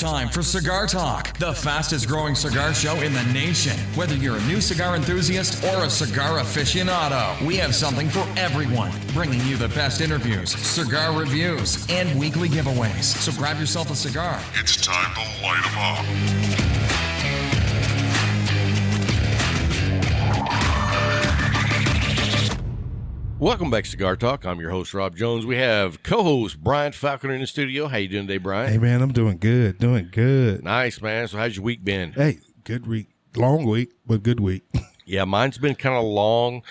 time for Cigar Talk, the fastest growing cigar show in the nation. Whether you're a new cigar enthusiast or a cigar aficionado, we have something for everyone, bringing you the best interviews, cigar reviews, and weekly giveaways. So grab yourself a cigar. It's time to light 'em up. Welcome back to Cigar Talk. I'm your host, Rob Jones. We have co-host Bryant Falconer in the studio. How you doing today, Bryant? Hey, man, I'm doing good. Nice, man. So how's your week been? Hey, good week. Long week, but good week. Yeah, mine's been kind of long,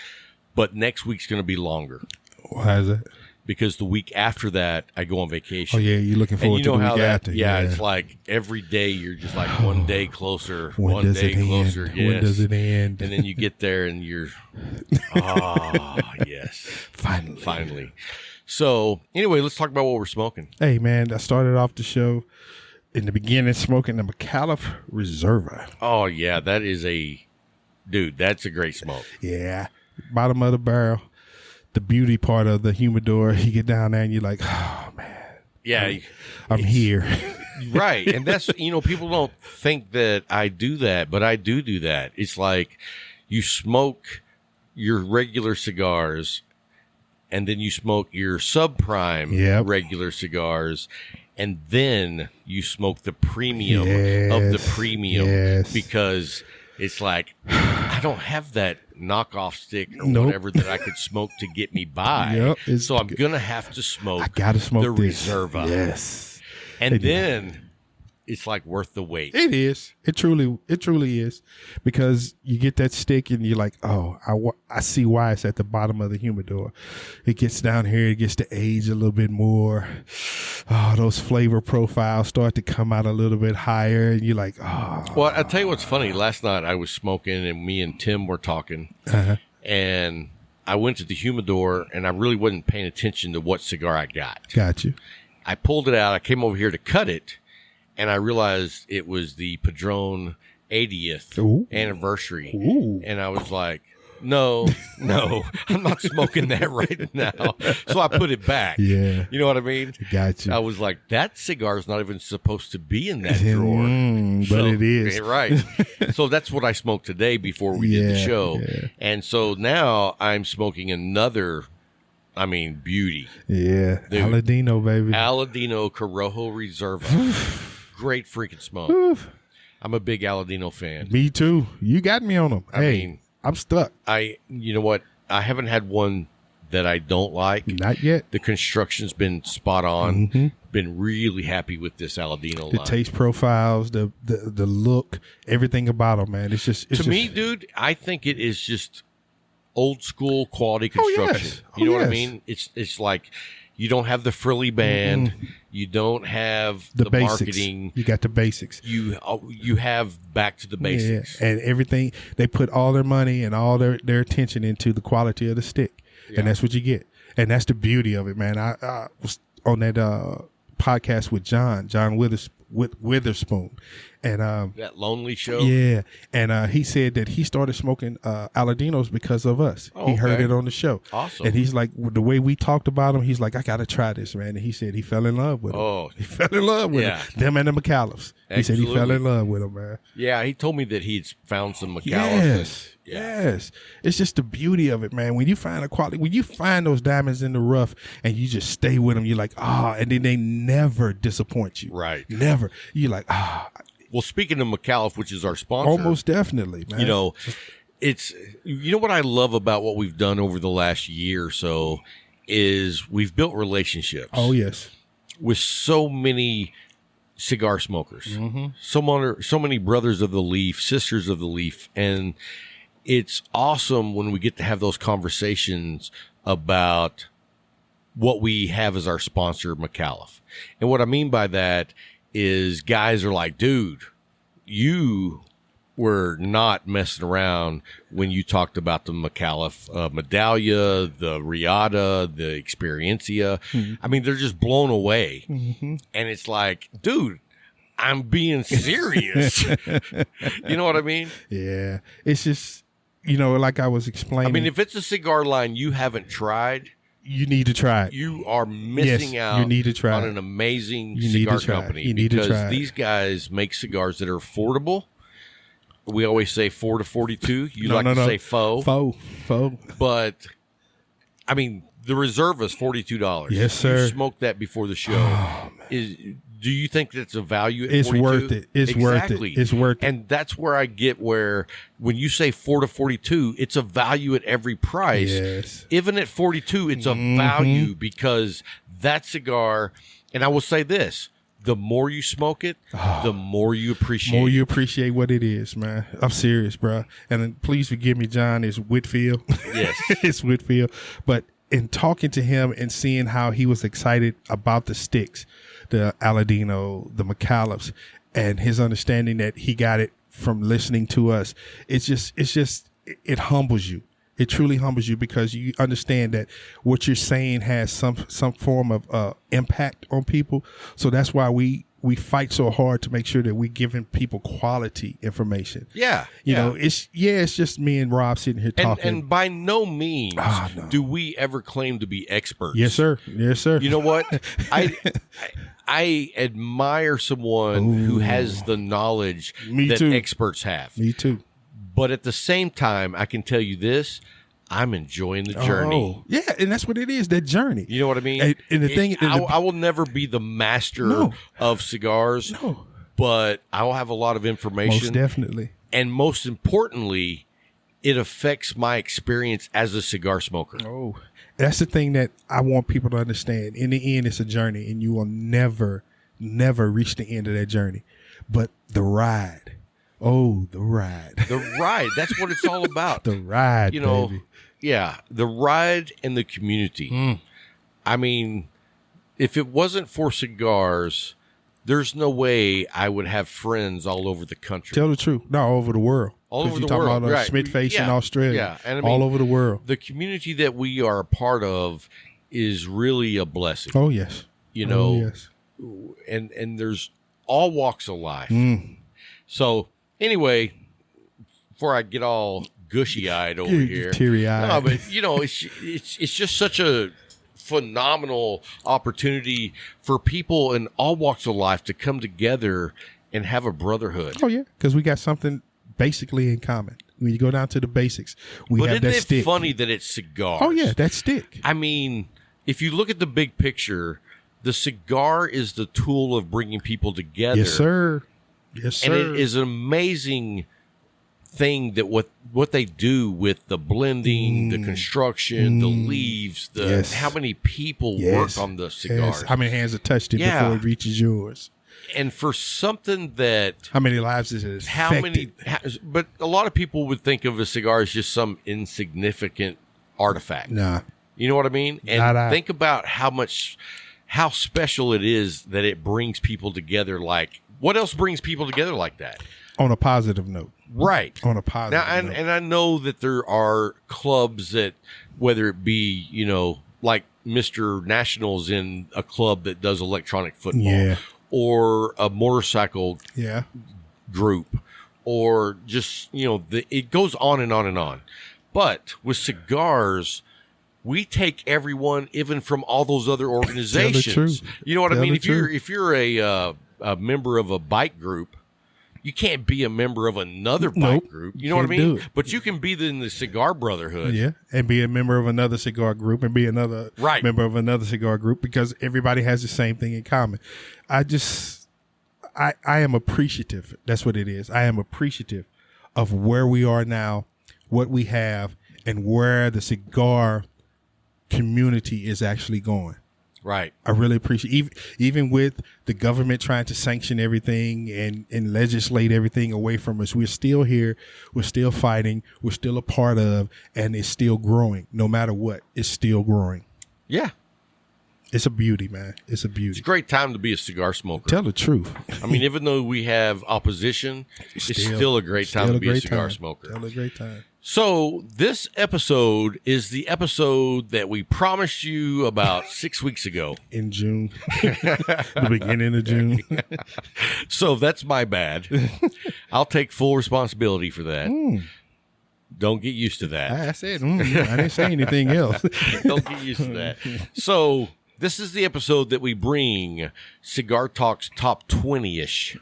but next week's going to be longer. Why is that? Because the week after that, I go on vacation. Oh, yeah, you're looking forward to the week after. Yeah, it's like every day you're just like one day closer, one day closer. Yes. When does it end? And then you get there and you're, yes. Finally. So, anyway, let's talk about what we're smoking. Hey, man, I started off the show in the beginning smoking the McAuliffe Reserva. Oh, yeah, that's a great smoke. Yeah, bottom of the barrel. The beauty part of the humidor, you get down there and you're like, oh, man. Yeah. I'm here. Right. And that's, people don't think that I do that, but I do that. It's like you smoke your regular cigars and then you smoke your subprime regular cigars. And then you smoke the premium of the premium because it's like, I don't have that knockoff stick or whatever that I could smoke to get me by. So I'm going to have to smoke the Reserva. Yes. And then it's like worth the wait. It is. It truly is. Because you get that stick and you're like, oh, I see why it's at the bottom of the humidor. It gets down here. It gets to age a little bit more. Oh, those flavor profiles start to come out a little bit higher. And you're like, oh. Well, I'll tell you what's funny. Last night I was smoking and me and Tim were talking. And I went to the humidor and I really wasn't paying attention to what cigar I got. Got you. I pulled it out. I came over here to cut it. And I realized it was the Padron 80th anniversary. Ooh. And I was like, no, I'm not smoking that right now. So I put it back. Yeah. You know what I mean? Got you. I was like, that cigar is not even supposed to be in that drawer. But it is. Right. So that's what I smoked today before we did the show. Yeah. And so now I'm smoking another, beauty. Yeah. Aladino, baby. Aladino Corojo Reserva. Great freaking smoke. Oof. I'm a big Aladino fan. Me too. You got me on them. I'm stuck. You know what? I haven't had one that I don't like. Not yet. The construction's been spot on. Mm-hmm. Been really happy with this Aladino line. Taste profiles, the look, everything about them, man. To me, dude, I think it is just old school quality construction. You know what I mean? It's like you don't have the frilly band. Mm-hmm. You don't have the marketing. You got the basics. You have back to the basics. Yeah. And everything, they put all their money and all their attention into the quality of the stick. Yeah. And that's what you get. And that's the beauty of it, man. I was on that podcast with John Witherspoon. And that lonely show. Yeah. And he said that he started smoking Aladinos because of us. He heard it on the show. Awesome. And he's like, the way we talked about him, he's like, I gotta try this, man. And he said he fell in love with him. He fell in love with him. Them and the McAuliffes. He said he fell in love with him, man. Yeah, he told me that he'd found some McAuliffes. Yes. It's just the beauty of it, man. When you find when you find those diamonds in the rough and you just stay with them, you're like, and then they never disappoint you. Right. Never. You're like, Well, speaking of McAuliffe, which is our sponsor. Almost definitely, man. It's what I love about what we've done over the last year or so is we've built relationships. Oh, yes. With so many cigar smokers. Mm-hmm. So many brothers of the leaf, sisters of the leaf. And it's awesome when we get to have those conversations about what we have as our sponsor, McAuliffe. And what I mean by that is guys are like, dude, you were not messing around when you talked about the McAuliffe Medallia, the Riata, the Experiencia. Mm-hmm. They're just blown away. Mm-hmm. And it's like, dude, I'm being serious. You know what I mean? Yeah. It's just, like I was explaining. If it's a cigar line you haven't tried, You need to try it. You are missing out you need to try on it. an amazing You need cigar to try it. company You need to because try it. these guys make cigars that are affordable. We always say 4 to 42. You like to say faux. Faux. But, I mean, the reserve is $42. Yes, sir. You smoked that before the show. Do you think that's a value at 42? Worth it. It's exactly. worth it. It's worth it. And that's where I get where when you say 4 to 42, it's a value at every price. Yes. Even at 42, it's a value because that cigar, and I will say this, the more you smoke it, the more you appreciate More it. you appreciate what it is, man. I'm serious, bro. And then please forgive me, John. It's Whitfield. Yes. It's Whitfield. But in talking to him and seeing how he was excited about the sticks, the Aladino, the McAuliffes, and his understanding that he got it from listening to us, it humbles you. It truly humbles you because you understand that what you're saying has some form of impact on people. So that's why we fight so hard to make sure that we're giving people quality information. Yeah. You know, it's just me and Rob sitting here talking. And by no means no. do we ever claim to be experts. Yes, sir. Yes, sir. You know what? I admire someone who has the knowledge that too. experts have. Me too. But at the same time, I can tell you this, I'm enjoying the journey. Oh, yeah, and that's what it is, that journey. You know what I mean? And the thing, I will never be the master of cigars, but I will have a lot of information. Most definitely. And most importantly, it affects my experience as a cigar smoker. Oh, that's the thing that I want people to understand. In the end, it's a journey, and you will never, never reach the end of that journey. But the ride. Oh, the ride. The ride. That's what it's all about. The ride, you know, baby. Yeah, the ride and the community. I mean, if it wasn't for cigars, there's no way I would have friends all over the country. Tell the truth. No, all over the world. All over you're the talking world, about right. Smith-Face in Australia. Yeah, and I mean, all over the world. The community that we are a part of is really a blessing. Oh, yes. You know, oh, yes. and there's all walks of life. So anyway, before I get all gushy-eyed over here, teary-eyed. no, but you know, it's just such a phenomenal opportunity for people in all walks of life to come together and have a brotherhood. Oh, yeah, because we got something basically in common. When you go down to the basics, we have that Isn't stick. it funny that it's cigars? Oh, yeah, that stick. I mean, if you look at the big picture, the cigar is the tool of bringing people together. Yes, sir. Yes, sir. And it is an amazing thing that what they do with the blending, the construction, the leaves, how many people work on the cigars. Yes. How many hands have touched it before it reaches yours? And for something that... How many lives is it affected? But a lot of people would think of a cigar as just some insignificant artifact. Nah. You know what I mean? And think about how special it is that it brings people together. Like, what else brings people together like that? On a positive note. Right. On a positive note. And I know that there are clubs that, whether it be, you know, like Mr. Nationals in a club that does electronic football, or a motorcycle group, or just, you know, it goes on and on and on. But with cigars, we take everyone, even from all those other organizations. Tell the truth. You know what I Tell mean? the If you're a member of a bike group, you can't be a member of another bike group. You know what I mean? But you can be in the cigar brotherhood. Yeah, and be a member of another cigar group and be another member of another cigar group because everybody has the same thing in common. I am appreciative. That's what it is. I am appreciative of where we are now, what we have, and where the cigar community is actually going. Right. I really appreciate even with the government trying to sanction everything and legislate everything away from us. We're still here. We're still fighting. We're still a part of, and it's still growing. No matter what, it's still growing. Yeah. It's a beauty, man. It's a beauty. It's a great time to be a cigar smoker. Tell the truth. I mean, even though we have opposition, it's still a great time to be a cigar smoker. Still a great time. So this episode is the episode that we promised you about 6 weeks ago. In June. The beginning of June. So that's my bad. I'll take full responsibility for that. Don't get used to that. I said, I didn't say anything else. Don't get used to that. So this is the episode that we bring Cigar Talk's top 20-ish.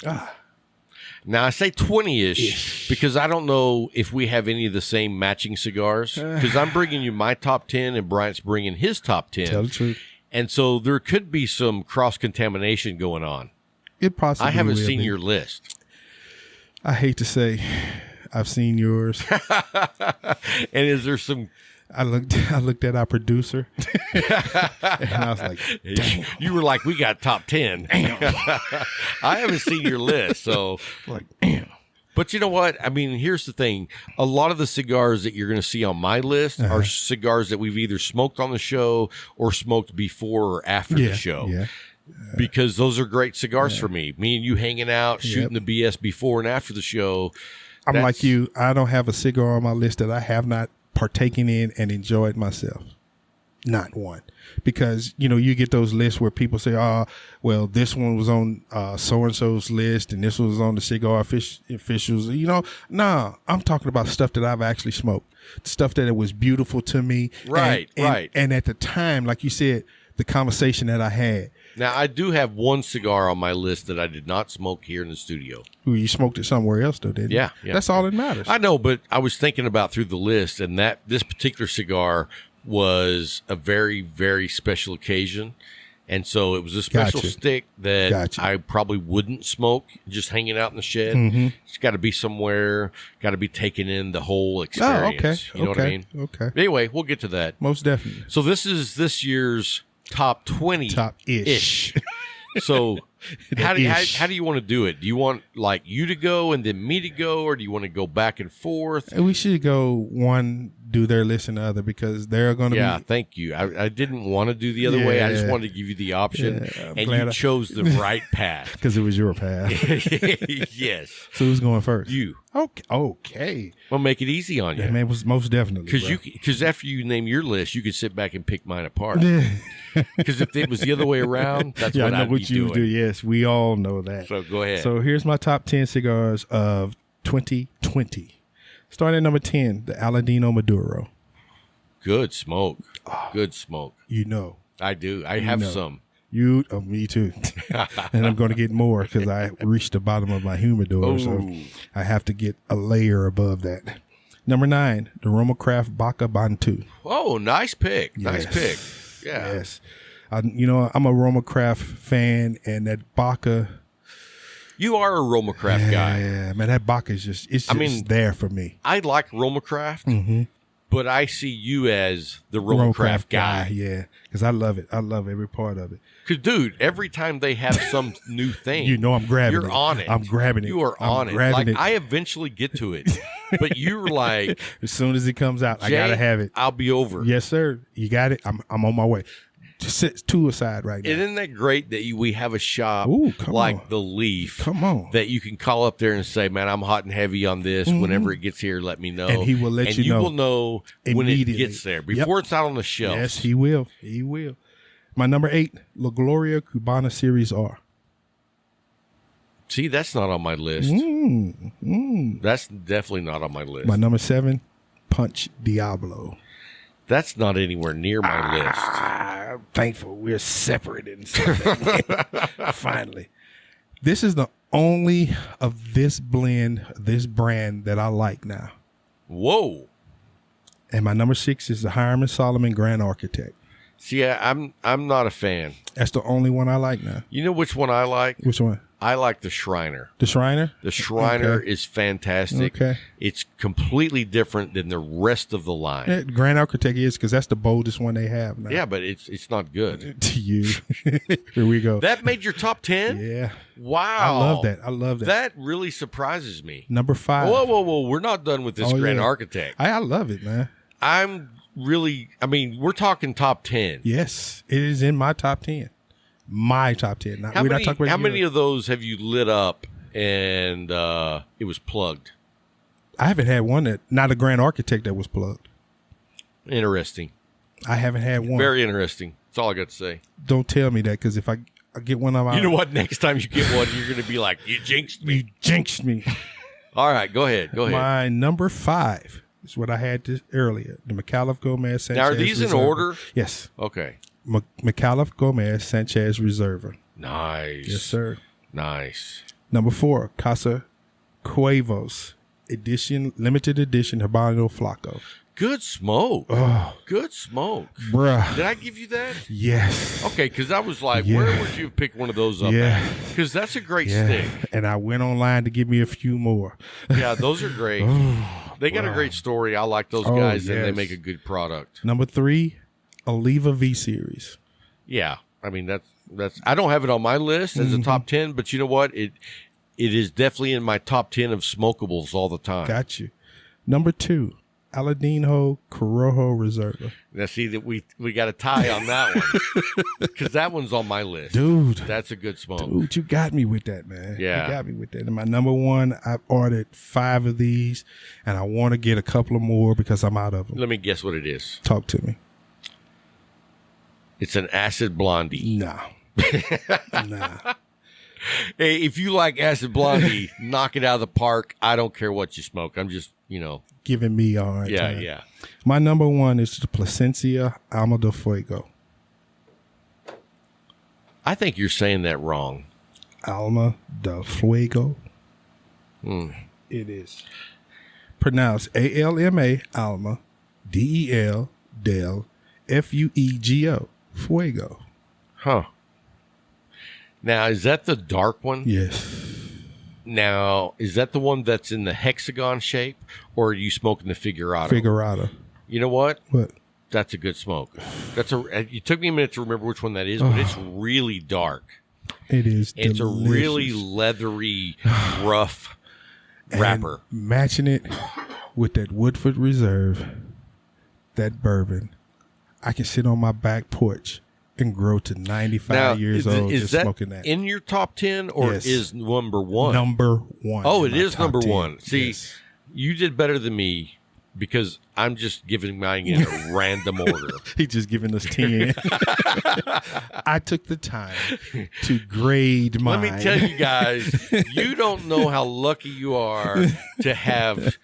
Now, I say 20-ish because I don't know if we have any of the same matching cigars, because I'm bringing you my top 10 and Bryant's bringing his top 10. Tell the truth. And so there could be some cross-contamination going on. It possibly I haven't will seen be. your list. I hate to say I've seen yours. And is there some... I looked at our producer, and I was like, "Damn!" You were like, "We got top 10." I haven't seen your list, so Like, damn. But you know what? I mean, here's the thing: a lot of the cigars that you're going to see on my list are cigars that we've either smoked on the show or smoked before or after the show. Yeah. Because those are great cigars for me. Me and you hanging out, shooting the BS before and after the show. I'm like you. I don't have a cigar on my list that I have not partaken in and enjoyed myself. Not one. Because, you get those lists where people say, oh, well, this one was on so-and-so's list and this was on the cigar officials. Nah, I'm talking about stuff that I've actually smoked. Stuff that it was beautiful to me. Right. And at the time, like you said, the conversation that I had. Now, I do have one cigar on my list that I did not smoke here in the studio. Well, you smoked it somewhere else, though, didn't you? Yeah. That's all that matters. I know, but I was thinking about through the list, and that this particular cigar was a very, very special occasion. And so it was a special stick that I probably wouldn't smoke just hanging out in the shed. It's got to be somewhere, got to be taken in the whole experience. Oh, okay. You know what I mean? Okay. Anyway, we'll get to that. Most definitely. So this is this year's top 20 Top-ish. So how do you want to do it? Do you want like you to go and then me to go, or do you want to go back and forth? And we should go one, do their list, and the other, because they're going to be. Yeah, thank you. I didn't want to do the other way. I just wanted to give you the option, and you chose the right path. Because it was your path. Yes. So who's going first? You. Okay. We'll make it easy on you. Yeah, man, was most definitely. Because after you name your list, you could sit back and pick mine apart. Because if it was the other way around, that's what I'd be doing. Do. Yes, we all know that. So go ahead. So here's my top 10 cigars of 2020. Starting at number 10, the Aladino Maduro. Good smoke. Good smoke. I do. I have some. Me too. And I'm going to get more because I reached the bottom of my humidor. So I have to get a layer above that. Number 9, the Roma Craft Baca Bantu. Oh, nice pick. Nice pick. Yeah. Yes. I'm a Roma Craft fan, and that Baca. You are a Roma Craft guy. Yeah, man, that Baca is just there for me. I like Roma Craft, but I see you as the Roma Craft guy. Yeah, because I love it. I love every part of it. Because, dude, every time they have some new thing, I'm grabbing it. You're on it. I'm grabbing it. You are on it. Like, I eventually get to it, but you're like, as soon as it comes out, I gotta have it. I'll be over. Yes, sir. You got it. I'm on my way. Just set two aside right now. Isn't that great that we have a shop like The Leaf? Come on. That you can call up there and say, man, I'm hot and heavy on this. Whenever it gets here, let me know. And he will let you know. And you will know when it gets there, before it's out on the shelf. Yes, he will. He will. My number 8, La Gloria Cubana Series R. See, that's not on my list. That's definitely not on my list. My number 7, Punch Diablo. That's not anywhere near my list. I'm thankful we're separated. Finally. This is the only of this blend, this brand that I like now. Whoa. And my number 6 is the Hiram and Solomon Grand Architect. See, I'm not a fan. That's the only one I like now. You know which one I like? Which one? I like the Shriner. The Shriner? The Shriner is fantastic. Okay. It's completely different than the rest of the line. Yeah, Grand Architect is, because that's the boldest one they have now. Yeah, but it's not good. To you. Here we go. That made your top 10? Yeah. Wow. I love that. That really surprises me. Number 5. Whoa. We're not done with this Grand Architect. I love it, man. We're talking top 10. Yes, it is in my top 10. My top 10. How many of those have you lit up and it was plugged? I haven't had one not a Grand Architect that was plugged. Interesting. I haven't had one. Very interesting. That's all I got to say. Don't tell me that, because if I get one of my... You know what? Next time you get one, you're going to be like, you jinxed me. You jinxed me. All right, go ahead. My number 5, It's what I had earlier. The McAuliffe Gomez Sanchez. Now, are these Reserva. in order? Yes. Okay. McAuliffe Gomez Sanchez Reserva. Nice. Yes, sir. Nice. Number 4, Casa Cuevos limited edition Habano Flaco. Good smoke. Oh, Good smoke. bruh. Did I give you that? Yes. Okay, because I was like, Yeah. where would you have picked one of those up Yeah. at? Because that's a great Yeah. stick. And I went online to give me a few more. Yeah, those are great. They got a great story. I like those Oh, guys, and they yes. make a good product. Number 3, Oliva V Series. Yeah, I mean that's. I don't have it on my list as a top 10, but you know what? It is definitely in my top 10 of smokables all the time. Got you. Number 2, Aladino Corojo Reserva. Now, see that we got a tie on that one because that one's on my list. Dude. That's a good smoke. Dude, you got me with that, man. Yeah. You got me with that. And my number 1, I've ordered 5 of these, and I want to get a couple of more because I'm out of them. Let me guess what it is. Talk to me. It's an acid blondie. Nah. Nah. Hey, if you like acid blondie, knock it out of the park. I don't care what you smoke. I'm just, Giving me a hard yeah, time. yeah. My number 1 is the Plasencia Alma de Fuego. I think you're saying that wrong. Alma de Fuego. It is pronounced ALMA, Alma, DEL, Del, FUEGO, Fuego. Huh. Now, is that the dark one? Yes. Now, is that the one that's in the hexagon shape, or are you smoking the figurado? Figurado. You know what? What? That's a good smoke. It took me a minute to remember which one that is, but it's really dark. It is It's delicious. a really leathery, rough wrapper. And matching it with that Woodford Reserve, that bourbon, I can sit on my back porch and grow to 95 Now, years old is just that smoking that. in your top 10 or Yes. is number 1? Number 1. Oh, in it my is top number 10. 1. See, Yes. you did better than me because I'm just giving mine in a random order. He's just giving us 10. I took the time to grade mine. Let me tell you guys, you don't know how lucky you are to have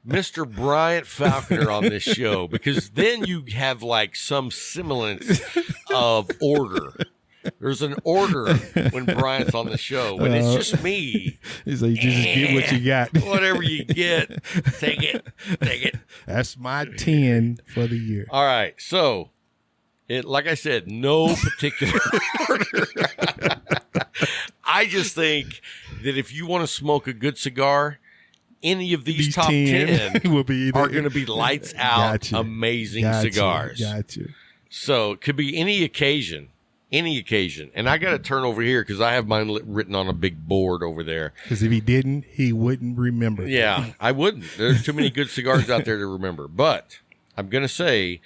Mr. Bryant Falconer on this show because then you have like some semblance of order. There's an order when Bryant's on the show. When it's just me, So you just get what you got. whatever you get, take it. That's my 10 for the year. All right, so like I said, no particular order. I just think that if you want to smoke a good cigar, any of these top 10 will be either, are going to be lights out, Gotcha. amazing Gotcha. cigars. Gotcha. So it could be any occasion. And I got to turn over here because I have mine written on a big board over there. Because if he didn't, he wouldn't remember. Yeah, I wouldn't. There's too many good cigars out there to remember. But I'm going to say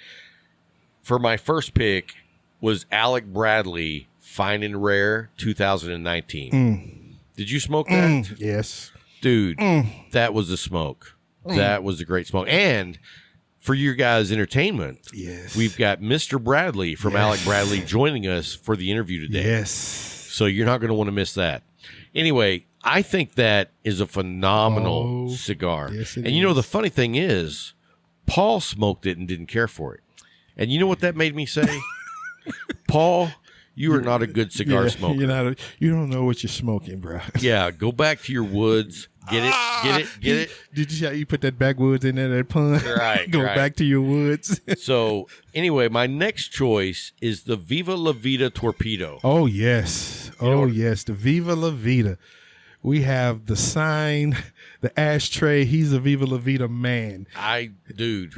for my first pick was Alec Bradley Fine and Rare 2019. Did you smoke that? Yes. Dude, that was a smoke. That was a great smoke. And for your guys' entertainment, Yes. we've got Mr. Bradley from Alec Bradley joining us for the interview today. Yes. So you're not going to want to miss that. Anyway, I think that is a phenomenal cigar. yes, it and you know, is. the funny thing is, Paul smoked it and didn't care for it. And you know what that made me say? Paul, you are not a good cigar smoker. You don't know what you're smoking, bro. Yeah, go back to your woods. Get it. Did you see how you put that backwoods in there, that pun? Right, Go right. back to your woods. So anyway, my next choice is the Viva La Vida Torpedo. Oh, yes. Yes. The Viva La Vida. We have the sign, the ashtray. He's a Viva La Vida man. Dude,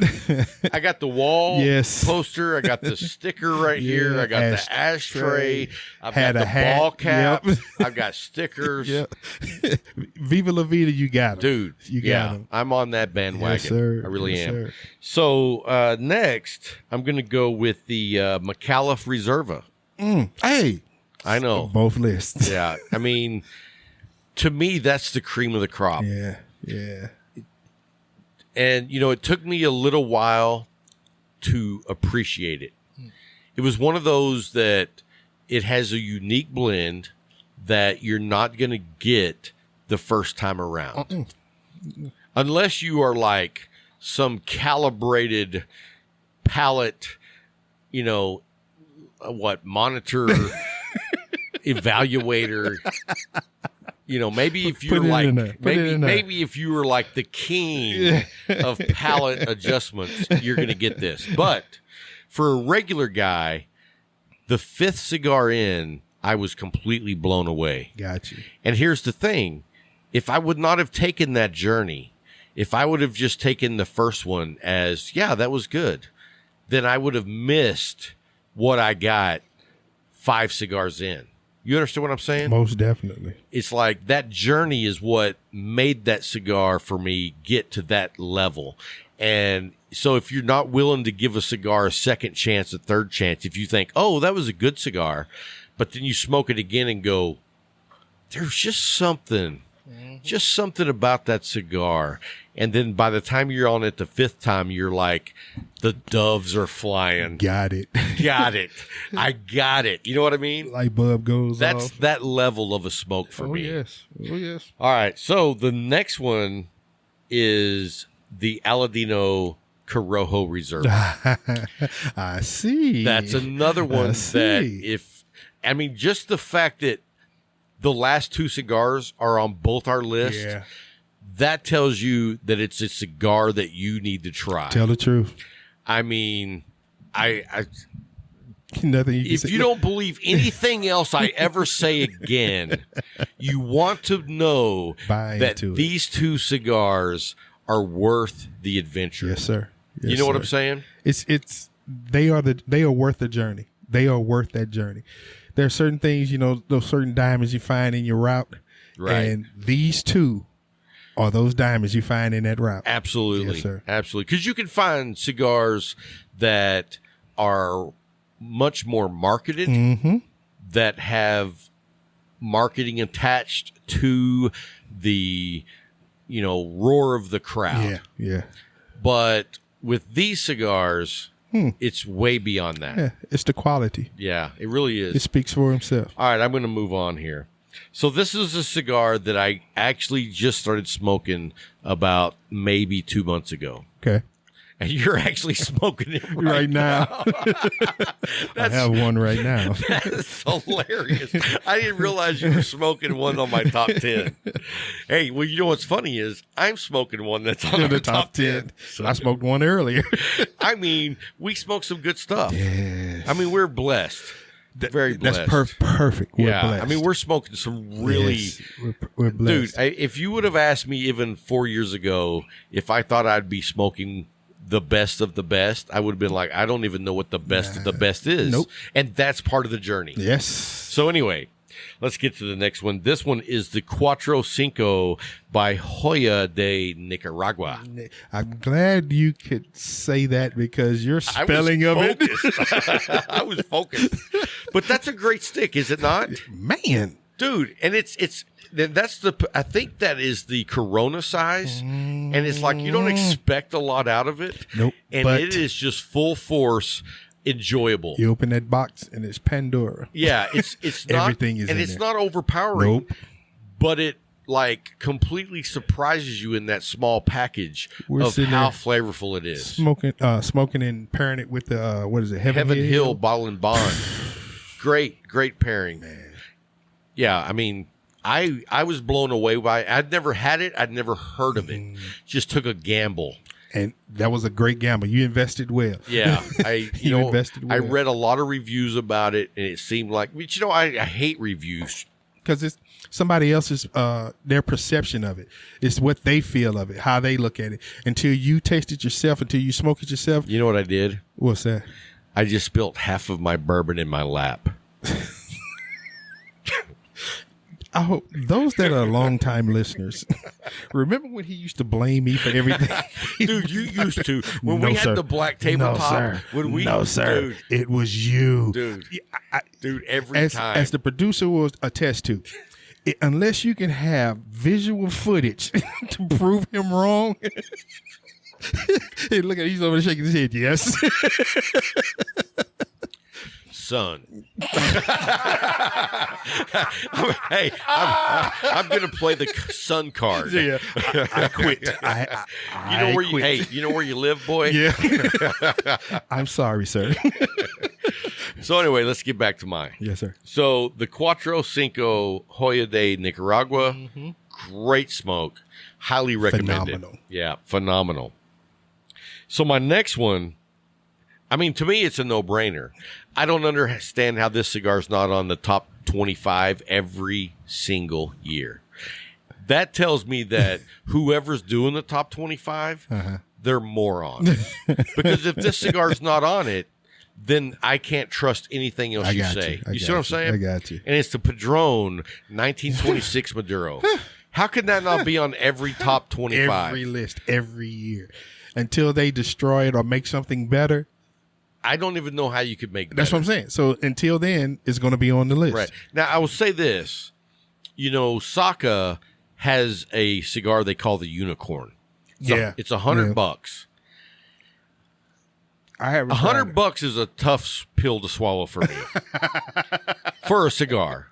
I got the wall Yes. poster. I got the sticker right here. I got the ashtray. I've Had got a the hat. ball cap. Yep. I've got stickers. Yep. Viva La Vida, you got him. Dude, You got yeah, him. I'm on that bandwagon. Yes, sir. I really Yes, am. sir. So next, I'm going to go with the McAuliffe Reserva. Hey. I know. Both lists. Yeah, I mean, to me, that's the cream of the crop. Yeah. Yeah. And, you know, it took me a little while to appreciate it. It was one of those that it has a unique blend that you're not going to get the first time around. Unless you are like some calibrated palate, monitor, evaluator. Maybe if you're maybe if you were like the king of palate adjustments, you're going to get this. But for a regular guy, the 5th cigar in, I was completely blown away. Got you. And here's the thing. If I would not have taken that journey, if I would have just taken the first one as, yeah, that was good, then I would have missed what I got 5 cigars in. You understand what I'm saying? Most definitely. It's like that journey is what made that cigar for me get to that level. And so if you're not willing to give a cigar a second chance, a third chance, if you think, oh, that was a good cigar, but then you smoke it again and go, there's just something about that cigar. And then by the time you're on it the 5th time, you're like, the doves are flying. Got it. Got it. I got it. You know what I mean? Light bulb goes That's off. that level of a smoke for me. Yes. Oh, yes. All right. So the next one is the Aladino Corojo Reserve. I see. That's another one that just the fact that the last 2 cigars are on both our list, that tells you that it's a cigar that you need to try. Tell the truth. I mean, Nothing you can if say. you don't believe anything else I ever say again, you want to know that these 2 cigars are worth the adventure. Yes, sir. Yes, you know what sir. I'm saying? They are worth the journey. They are worth that journey. There are certain things, those certain diamonds you find in your route. Right. And these 2 are those diamonds you find in that route. Absolutely. Yes, sir. Absolutely. Because you can find cigars that are much more marketed, that have marketing attached to the, roar of the crowd. Yeah. But with these cigars, it's way beyond that. Yeah, it's the quality. Yeah, it really is. It speaks for himself. All right, I'm going to move on here. So this is a cigar that I actually just started smoking about maybe 2 months ago. Okay. And you're actually smoking it Right now. I have one right now. That's hilarious. I didn't realize you were smoking one on my top 10. Hey, well, you know what's funny is I'm smoking one that's on the top 10. So I smoked one earlier. I mean, we smoke some good stuff. Yes. I mean, we're blessed. Very blessed. That's perfect. We're blessed. I mean, we're smoking some really... Yes, we're blessed. Dude, if you would have asked me even 4 years ago if I thought I'd be smoking the best of the best, I would have been like, I don't even know what the best of the best is. Nope. And that's part of the journey. Yes. So anyway, let's get to the next one. This one is the Cuatro Cinco by Joya de Nicaragua. I'm glad you could say that because your spelling of it. I was focused. But that's a great stick, is it not? Man. Dude, and I think that is the Corona size, and it's like you don't expect a lot out of it. Nope. And but it is just full force enjoyable. You open that box and it's Pandora. Yeah, it's not Everything is and in it's there. not overpowering. Nope. But it like completely surprises you in that small package of how flavorful it is. Smoking and pairing it with the what is it? Heaven Hill Bottle and Bond. Great pairing. Man. Yeah, I mean, I was blown away by it. I'd never had it. I'd never heard of it. Just took a gamble. And that was a great gamble. You invested well. Yeah. Invested well. I read a lot of reviews about it, and it seemed like, I hate reviews. Because it's somebody else's, their perception of it. It's what they feel of it, how they look at it. Until you taste it yourself, until you smoke it yourself. You know what I did? What's that? I just spilled half of my bourbon in my lap. I hope those that are longtime listeners remember when he used to blame me for everything. Dude, you used to when No, we sir. had the black tabletop. No, sir. When we, no, sir. Dude, it was you, dude. Every time, as the producer will attest to, unless you can have visual footage to prove him wrong. Hey, look at he's over there shaking his head. Yes. I'm going to play the sun card. Yeah, I quit. You know where you live, boy? Yeah. I'm sorry, sir. So anyway, let's get back to mine. Yes, sir. So the Cuatro Cinco Joya de Nicaragua, great smoke. Highly recommended. Phenomenal. Yeah, phenomenal. So my next one, I mean, to me, it's a no-brainer. I don't understand how this cigar is not on the top 25 every single year. That tells me that whoever's doing the top 25, they're morons. Because if this cigar is not on it, then I can't trust anything else you say. You see what I'm saying? I got you. And it's the Padron 1926 Maduro. How could that not be on every top 25? Every list, every year. Until they destroy it or make something better. I don't even know how you could make That's better. what I'm saying. So until then, it's going to be on the list. Right. Now, I will say this. You know, Saka has a cigar they call the Unicorn. It's $100. I haven't. $100 is a tough pill to swallow for me for a cigar.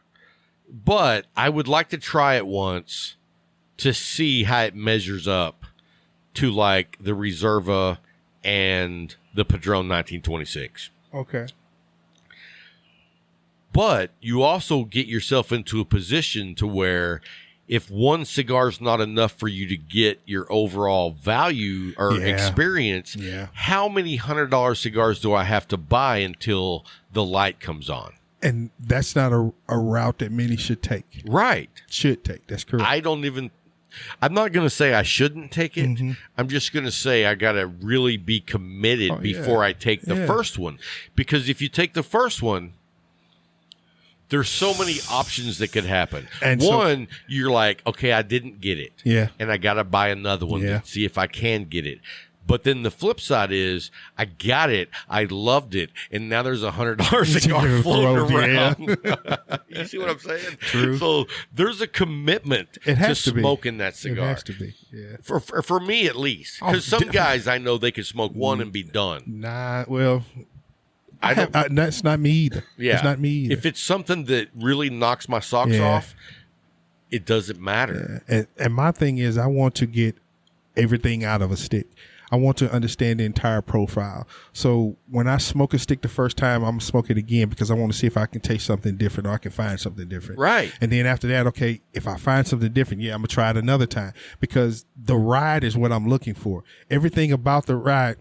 But I would like to try it once to see how it measures up to like the Reserva and the Padron 1926. Okay. But you also get yourself into a position to where if one cigar is not enough for you to get your overall value or experience, how many $100 cigars do I have to buy until the light comes on? And that's not a route that many should take. Right. Should take. That's correct. I'm not going to say I shouldn't take it. I'm just going to say I got to really be committed before I take the first one. Because if you take the first one, there's so many options that could happen. And one, you're like, okay, I didn't get it. Yeah. And I got to buy another one to see if I can get it. But then the flip side is, I got it, I loved it, and now there's $100 cigar floating around. You see what I'm saying? True. So there's a commitment to smoking that cigar. It has to be, yeah. For me at least. Because some guys I know they can smoke one and be done. Nah, well, that's not me either. Yeah. It's not me either. If it's something that really knocks my socks off, it doesn't matter. Yeah. And my thing is, I want to get everything out of a stick. I want to understand the entire profile. So when I smoke a stick the first time, I'm going to smoke it again because I want to see if I can taste something different or I can find something different. Right. And then after that, okay, if I find something different, I'm going to try it another time because the ride is what I'm looking for. Everything about the ride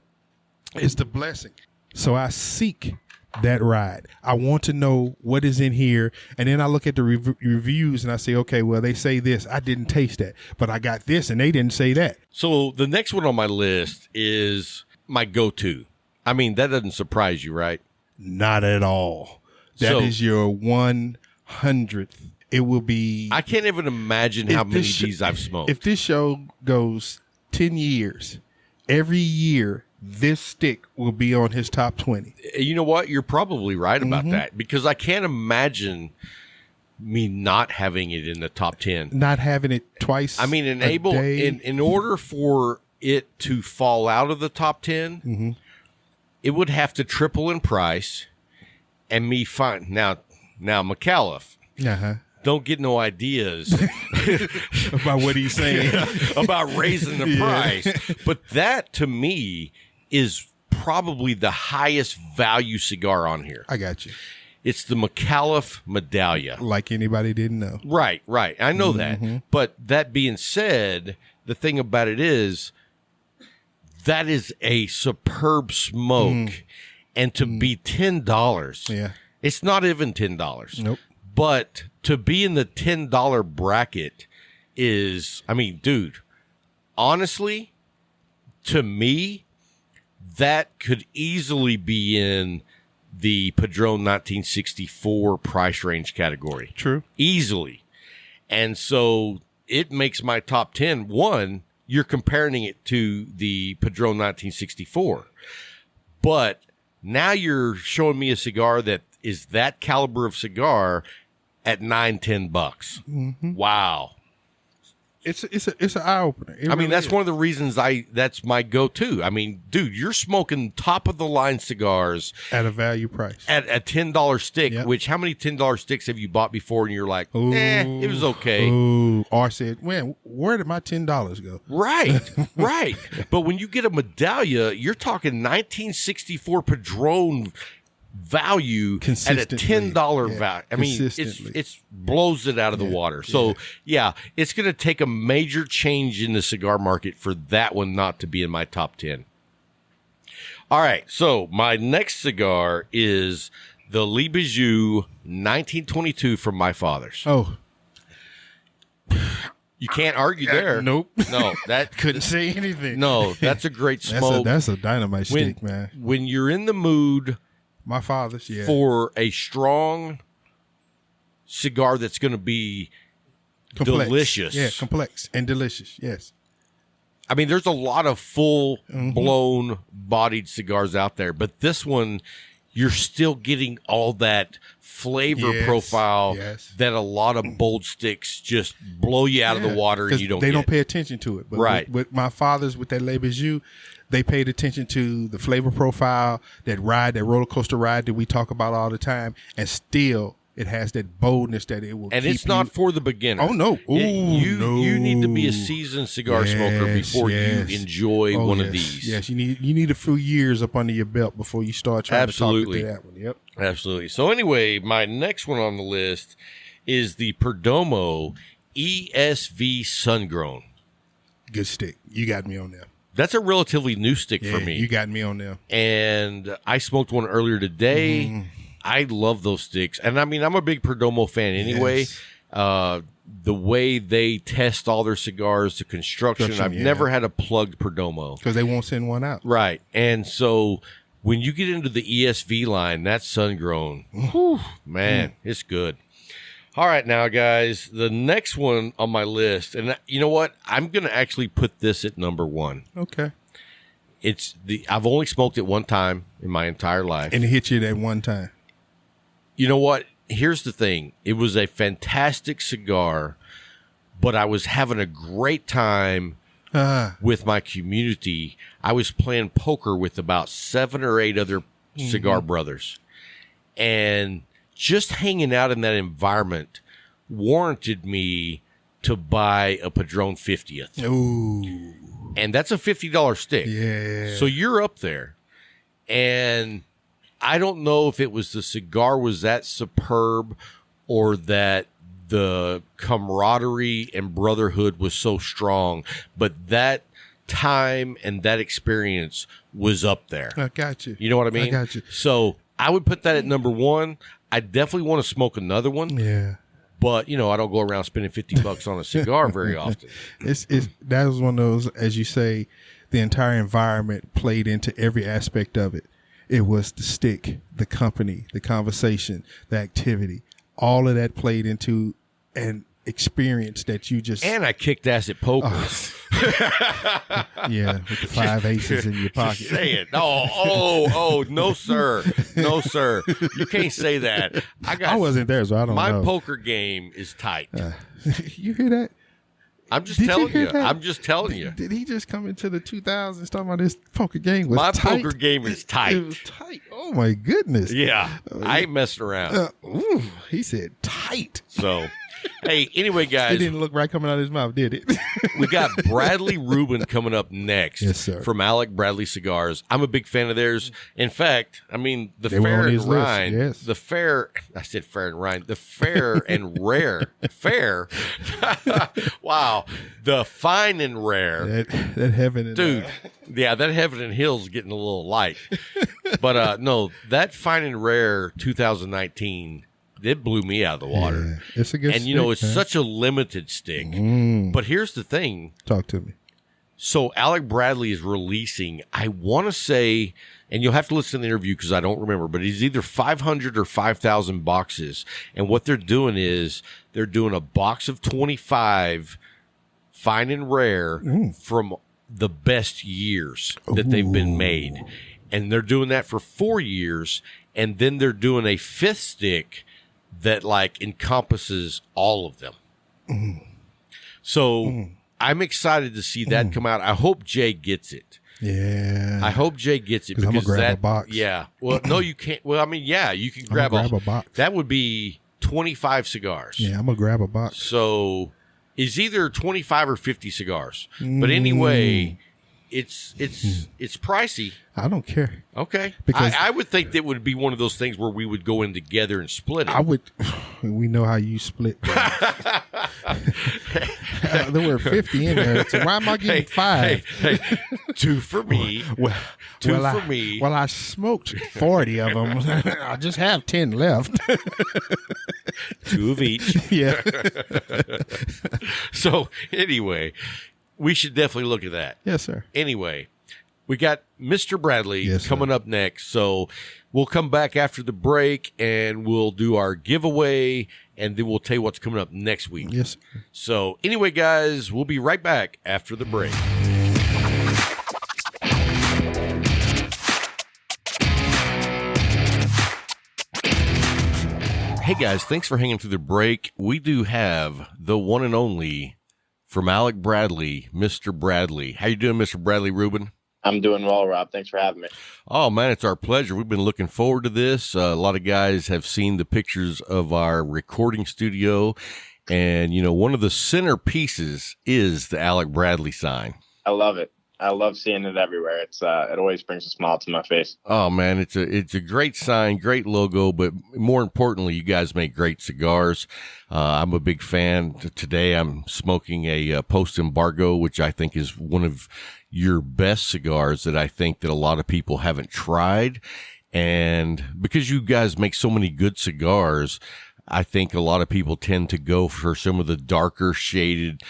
is the blessing. So I seek that ride. I want to know what is in here. And then I look at the reviews and I say, okay, well, they say this. I didn't taste that, but I got this and they didn't say that. So the next one on my list is my go-to. I mean, that doesn't surprise you, right? Not at all. That is your 100th. It will be. I can't even imagine how many of these I've smoked. If this show goes 10 years, every year, this stick will be on his top 20. You know what? You're probably right about that because I can't imagine me not having it in the top 10. Not having it twice. I mean, in order for it to fall out of the top 10, it would have to triple in price and me find now McAuliffe. Don't get no ideas about what he's saying about raising the price. But that to me is probably the highest value cigar on here. I got you. It's the McAuliffe Medallia. Like anybody didn't know. Right. I know that. But that being said, the thing about it is that is a superb smoke. And to be $10, it's not even $10. Nope. But to be in the $10 bracket is, I mean, dude, honestly, to me, that could easily be in the Padron 1964 price range category. True. Easily. And so it makes my top 10. One, you're comparing it to the Padron 1964. But now you're showing me a cigar that is that caliber of cigar at $9-10. Wow. It's an eye opener. I mean, that's one of the reasons that's my go-to. I mean, dude, you're smoking top of the line cigars at a value price at a $10 stick. Yep. Which how many $10 sticks have you bought before? And you're like, it was okay. Or said, man, where did my $10 go? Right, right. But when you get a Medallia, you're talking 1964 Padron value at a $10 value. I mean, it's blows it out of the water. So yeah, it's going to take a major change in the cigar market for that one not to be in my top 10. All right, so my next cigar is the Le Bijou 1922 from my father's. Oh, you can't argue there. Nope. No, that couldn't say anything. No, that's a great smoke. That's a dynamite stick, man. When you're in the mood. My father's, for a strong cigar that's going to be delicious. Yeah, complex and delicious, yes. I mean, there's a lot of full-blown bodied cigars out there, but this one, you're still getting all that flavor profile that a lot of bold sticks just blow you out of the water and you don't don't pay attention to it. But right. With my father's, with that Le Bijou, they paid attention to the flavor profile, that roller coaster ride that we talk about all the time, and still it has that boldness that it will. And it's not for the beginner. Oh no! You need to be a seasoned cigar smoker before you enjoy one of these. Yes, you need a few years up under your belt before you start trying to talk to that one. Yep, absolutely. So anyway, my next one on the list is the Perdomo ESV Sungrown. Good stick. You got me on there. That's a relatively new stick for me. You got me on there. And I smoked one earlier today. I love those sticks. And I mean, I'm a big Perdomo fan anyway. Yes. The way they test all their cigars, the construction, I've never had a plugged Perdomo. Because they won't send one out. Right. And so when you get into the ESV line, that's sun-grown. Whew, man, it's good. All right, now, guys, the next one on my list, and you know what? I'm going to actually put this at number 1. Okay. I've only smoked it one time in my entire life. And it hit you that one time. You know what? Here's the thing. It was a fantastic cigar, but I was having a great time with my community. I was playing poker with about 7 or 8 other cigar brothers. And just hanging out in that environment warranted me to buy a Padron 50th. Ooh. And that's a $50 stick. Yeah. So you're up there. And I don't know if it was the cigar was that superb or that the camaraderie and brotherhood was so strong, but that time and that experience was up there. I got you. You know what I mean? I got you. So I would put that at number 1. I definitely want to smoke another one. Yeah. But, you know, I don't go around spending $50 on a cigar very often. That was one of those, as you say, the entire environment played into every aspect of it. It was the stick, the company, the conversation, the activity. All of that played into an experience that you just... And I kicked ass at poker. Yeah, with the 5 aces in your pocket. Just say it. Oh, no, sir. No, sir. You can't say that. I wasn't there, so I don't know. My poker game is tight. You hear that? I'm just telling you. I'm just telling you. Did he just come into the 2000s talking about this poker game was My tight? poker game is tight. It was tight. Oh, my goodness. Yeah. I ain't messing around. He said tight. So... Hey, anyway, guys. It didn't look right coming out of his mouth, did it? We got Bradley Rubin coming up next. Yes, sir. From Alec Bradley Cigars. I'm a big fan of theirs. In fact, I mean, the They were Fair on and his list, Rhine. yes. The Fair, I said Fair and Rhine. The Fair and Rare. Fair. Wow. The Fine and Rare. That heaven and Dude, yeah, that Heaven and Hill's getting a little light. But no, that Fine and Rare 2019, it blew me out of the water. Yeah, it's a good and, you know, it's such a limited stick. But here's the thing. Talk to me. So Alec Bradley is releasing, I want to say, and you'll have to listen to the interview because I don't remember, but it's either 500 or 5,000 boxes. And what they're doing is they're doing a box of 25 Fine and Rare from the best years that they've been made. And they're doing that for 4 years. And then they're doing a 5th stick that like encompasses all of them. So I'm excited to see that come out. I hope Jay gets it. Yeah. I hope Jay gets it because I'm gonna grab a box. Yeah. Well, no, you can't. Well, I mean, yeah, you can grab a box. That would be 25 cigars. Yeah, I'm gonna grab a box. So it's either 25 or 50 cigars. But anyway, it's pricey. I don't care. Okay. Because I would think that would be one of those things where we would go in together and split it. I would. We know how you split. There were 50 in there, so why am I getting 5? Hey, 2 for me. Two for me. Well, I smoked 40 of them. I just have 10 left. 2 of each. Yeah. So anyway, we should definitely look at that. Yes, sir. Anyway, we got Mr. Bradley coming up next. So we'll come back after the break and we'll do our giveaway and then we'll tell you what's coming up next week. Yes, sir. So anyway, guys, we'll be right back after the break. Hey guys, thanks for hanging through the break. We do have the one and only from Alec Bradley, Mr. Bradley. How you doing, Mr. Bradley Rubin? I'm doing well, Rob. Thanks for having me. Oh, man, it's our pleasure. We've been looking forward to this. A lot of guys have seen the pictures of our recording studio. And, you know, one of the centerpieces is the Alec Bradley sign. I love it. I love seeing it everywhere. It's it always brings a smile to my face. Oh man, it's a great sign, great logo, but more importantly, you guys make great cigars. I'm a big fan. Today, I'm smoking a post embargo, which I think is one of your best cigars that I think that a lot of people haven't tried. And because you guys make so many good cigars, I think a lot of people tend to go for some of the darker shaded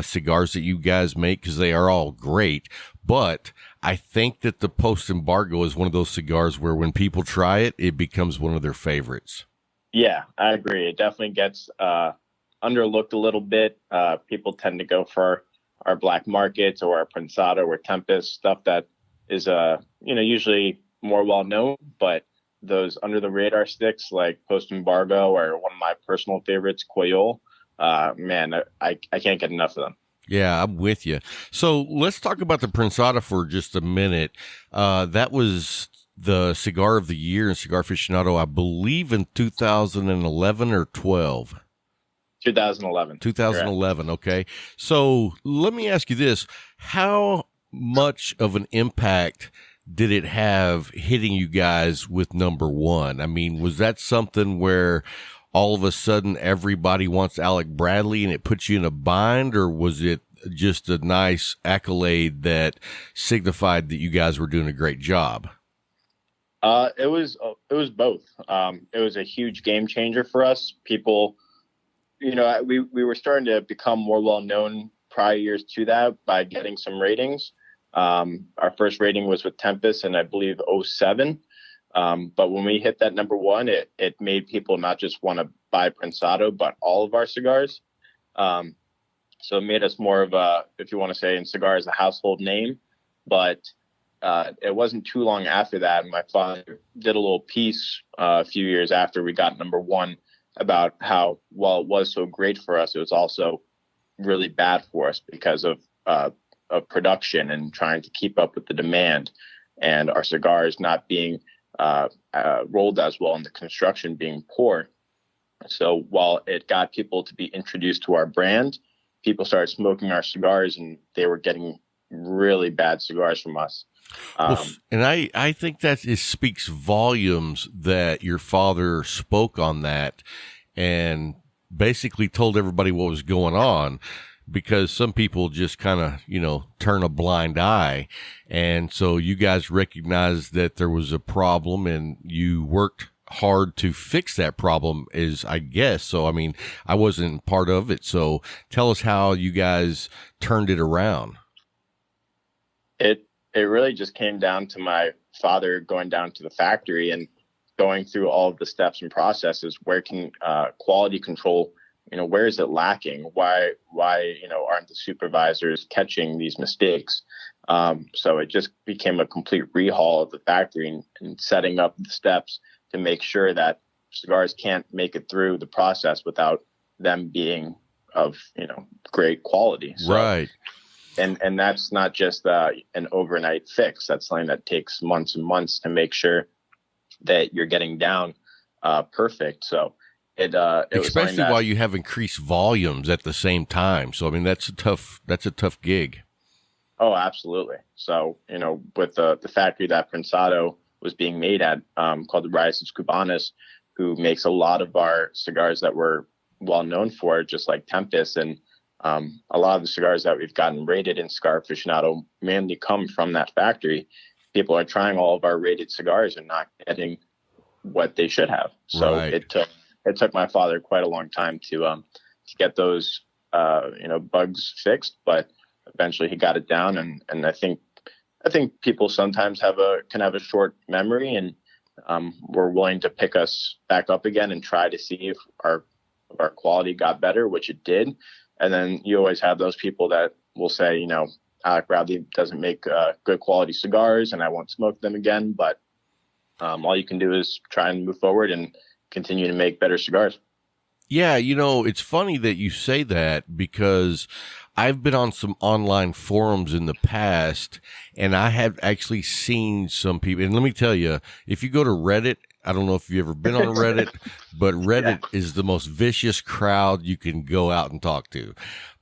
cigars that you guys make because they are all great. But I think that the post embargo is one of those cigars where when people try it, it becomes one of their favorites. Yeah, I agree. It definitely gets underlooked a little bit. People tend to go for our black markets or our Prensado or Tempest, stuff that is usually more well known, but those under the radar sticks like post embargo or one of my personal favorites, Coyol, man, I can't get enough of them. Yeah, I'm with you. So let's talk about the Prensado for just a minute. That was the cigar of the year in Cigar Aficionado, I believe in 2011 or 12. 2011. 2011. Correct. Okay. So let me ask you this. How much of an impact did it have hitting you guys with number one? I mean, was that something where all of a sudden everybody wants Alec Bradley and it puts you in a bind, or was it just a nice accolade that signified that you guys were doing a great job? It was both. It was a huge game changer for us. People, we were starting to become more well known prior years to that by getting some ratings. Our first rating was with Tempest in, I believe, 07. But when we hit that number one, it made people not just want to buy Prensado, but all of our cigars. So it made us more of a, if you want to say in cigars, a household name. But it wasn't too long after that. My father did a little piece a few years after we got number one about how, while it was so great for us, it was also really bad for us because of production and trying to keep up with the demand, and our cigars not being rolled as well, and the construction being poor. So while it got people to be introduced to our brand, people started smoking our cigars and they were getting really bad cigars from us. And I think that it speaks volumes that your father spoke on that and basically told everybody what was going on. Because some people just kind of, turn a blind eye. And so you guys recognized that there was a problem and you worked hard to fix that problem, is I guess. So, I mean, I wasn't part of it. So tell us how you guys turned it around. It really just came down to my father going down to the factory and going through all of the steps and processes. Where can quality control, where is it lacking? Why, aren't the supervisors catching these mistakes? So it just became a complete rehaul of the factory and setting up the steps to make sure that cigars can't make it through the process without them being of, great quality. So, right. And that's not just an overnight fix. That's something that takes months and months to make sure that you're getting down perfect. So it especially while you have increased volumes at the same time. So I mean, that's a tough gig. Oh, absolutely. So with the factory that Prensado was being made at, called the Raíces Cubanas, who makes a lot of our cigars that we're well known for, just like Tempest, and a lot of the cigars that we've gotten rated in Cigar Aficionado mainly come from that factory. People are trying all of our rated cigars and not getting what they should have. So right. it took my father quite a long time to get those bugs fixed, but eventually he got it down. And I think people sometimes can have a short memory, and were willing to pick us back up again and try to see if our quality got better, which it did. And then you always have those people that will say, Alec Bradley doesn't make good quality cigars and I won't smoke them again. But all you can do is try and move forward and continue to make better cigars. Yeah, it's funny that you say that, because I've been on some online forums in the past, and I have actually seen some people, and let me tell you, if you go to Reddit, I don't know if you've ever been on Reddit, but Reddit is the most vicious crowd you can go out and talk to.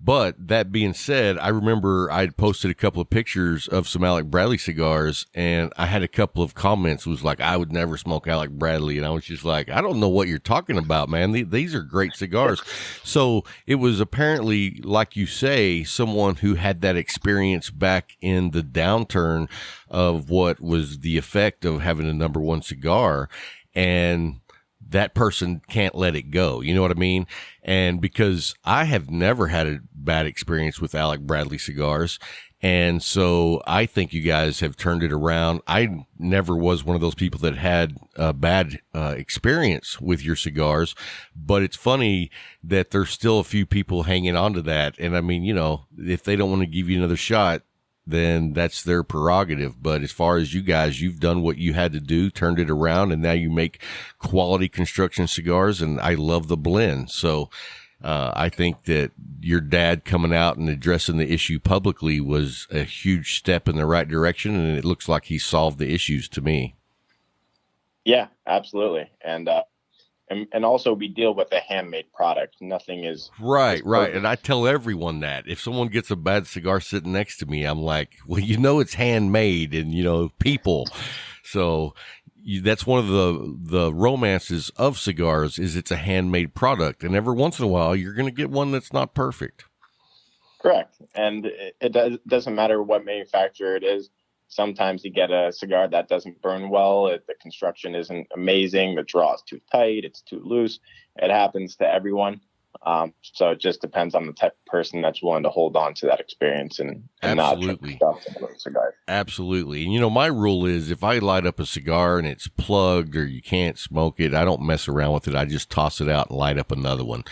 But that being said, I remember I'd posted a couple of pictures of some Alec Bradley cigars, and I had a couple of comments. It was like, I would never smoke Alec Bradley. And I was just like, I don't know what you're talking about, man. These are great cigars. So it was apparently, like you say, someone who had that experience back in the downturn of what was the effect of having a number one cigar, and that person can't let it go. You know what I mean? And because I have never had a bad experience with Alec Bradley cigars, and so I think you guys have turned it around. I never was one of those people that had a bad experience with your cigars, but it's funny that there's still a few people hanging on to that. And I mean, if they don't want to give you another shot, then that's their prerogative. But as far as you guys, you've done what you had to do, turned it around, and now you make quality construction cigars, and I love the blend. So I think that your dad coming out and addressing the issue publicly was a huge step in the right direction, and it looks like he solved the issues to me. Yeah, absolutely. And also we deal with a handmade product. Nothing is right. And I tell everyone that if someone gets a bad cigar sitting next to me, I'm like, well, it's handmade and, people. So that's one of the romances of cigars is it's a handmade product. And every once in a while, you're going to get one that's not perfect. Correct. And it doesn't matter what manufacturer it is. Sometimes you get a cigar that doesn't burn well. The construction isn't amazing. The draw is too tight. It's too loose. It happens to everyone. So it just depends on the type of person that's willing to hold on to that experience and absolutely not try to cigars. Absolutely. And my rule is if I light up a cigar and it's plugged or you can't smoke it, I don't mess around with it. I just toss it out and light up another one.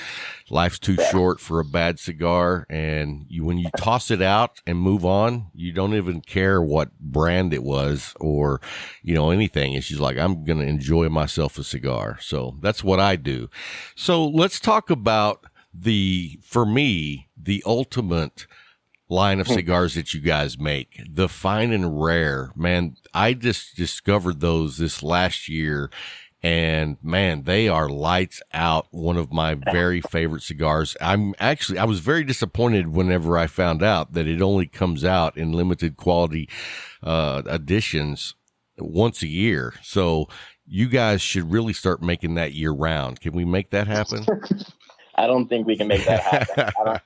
Life's too short for a bad cigar. And when you toss it out and move on, you don't even care what brand it was or, anything. It's just like, I'm going to enjoy myself a cigar. So that's what I do. So let's talk about for me, the ultimate line of cigars that you guys make, the fine and rare. Man, I just discovered those this last year, and man, they are lights out. One of my very favorite cigars. I was very disappointed whenever I found out that it only comes out in limited quality editions once a year. So you guys should really start making that year round. Can we make that happen? I don't think we can make that happen.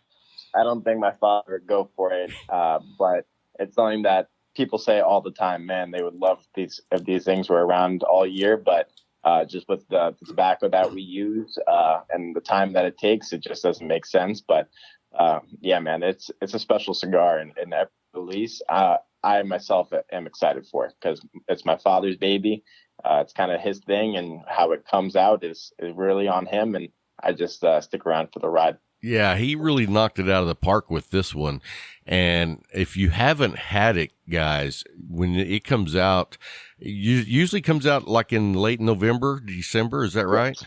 I don't think my father would go for it. But it's something that people say all the time. Man, they would love if these things were around all year. But just with the tobacco that we use and the time that it takes, it just doesn't make sense. But yeah, man, it's a special cigar, and every release, I myself am excited for it because it's my father's baby. It's kind of his thing, and how it comes out is really on him. And I just stick around for the ride. Yeah, he really knocked it out of the park with this one. And if you haven't had it, guys, when it comes out, it usually comes out like in late November, December. Is that right?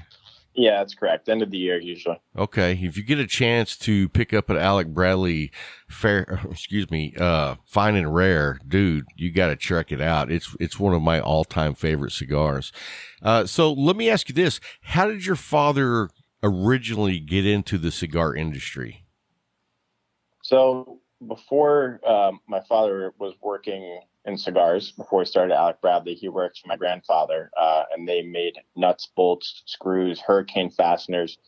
Yeah, that's correct. End of the year usually. Okay, if you get a chance to pick up an Alec Bradley Fine and Rare, dude, you got to check it out. It's one of my all-time favorite cigars. So let me ask you this: how did your father originally get into the cigar industry? So before my father was working in cigars, before he started Alec Bradley, he worked for my grandfather, and they made nuts, bolts, screws, hurricane fasteners.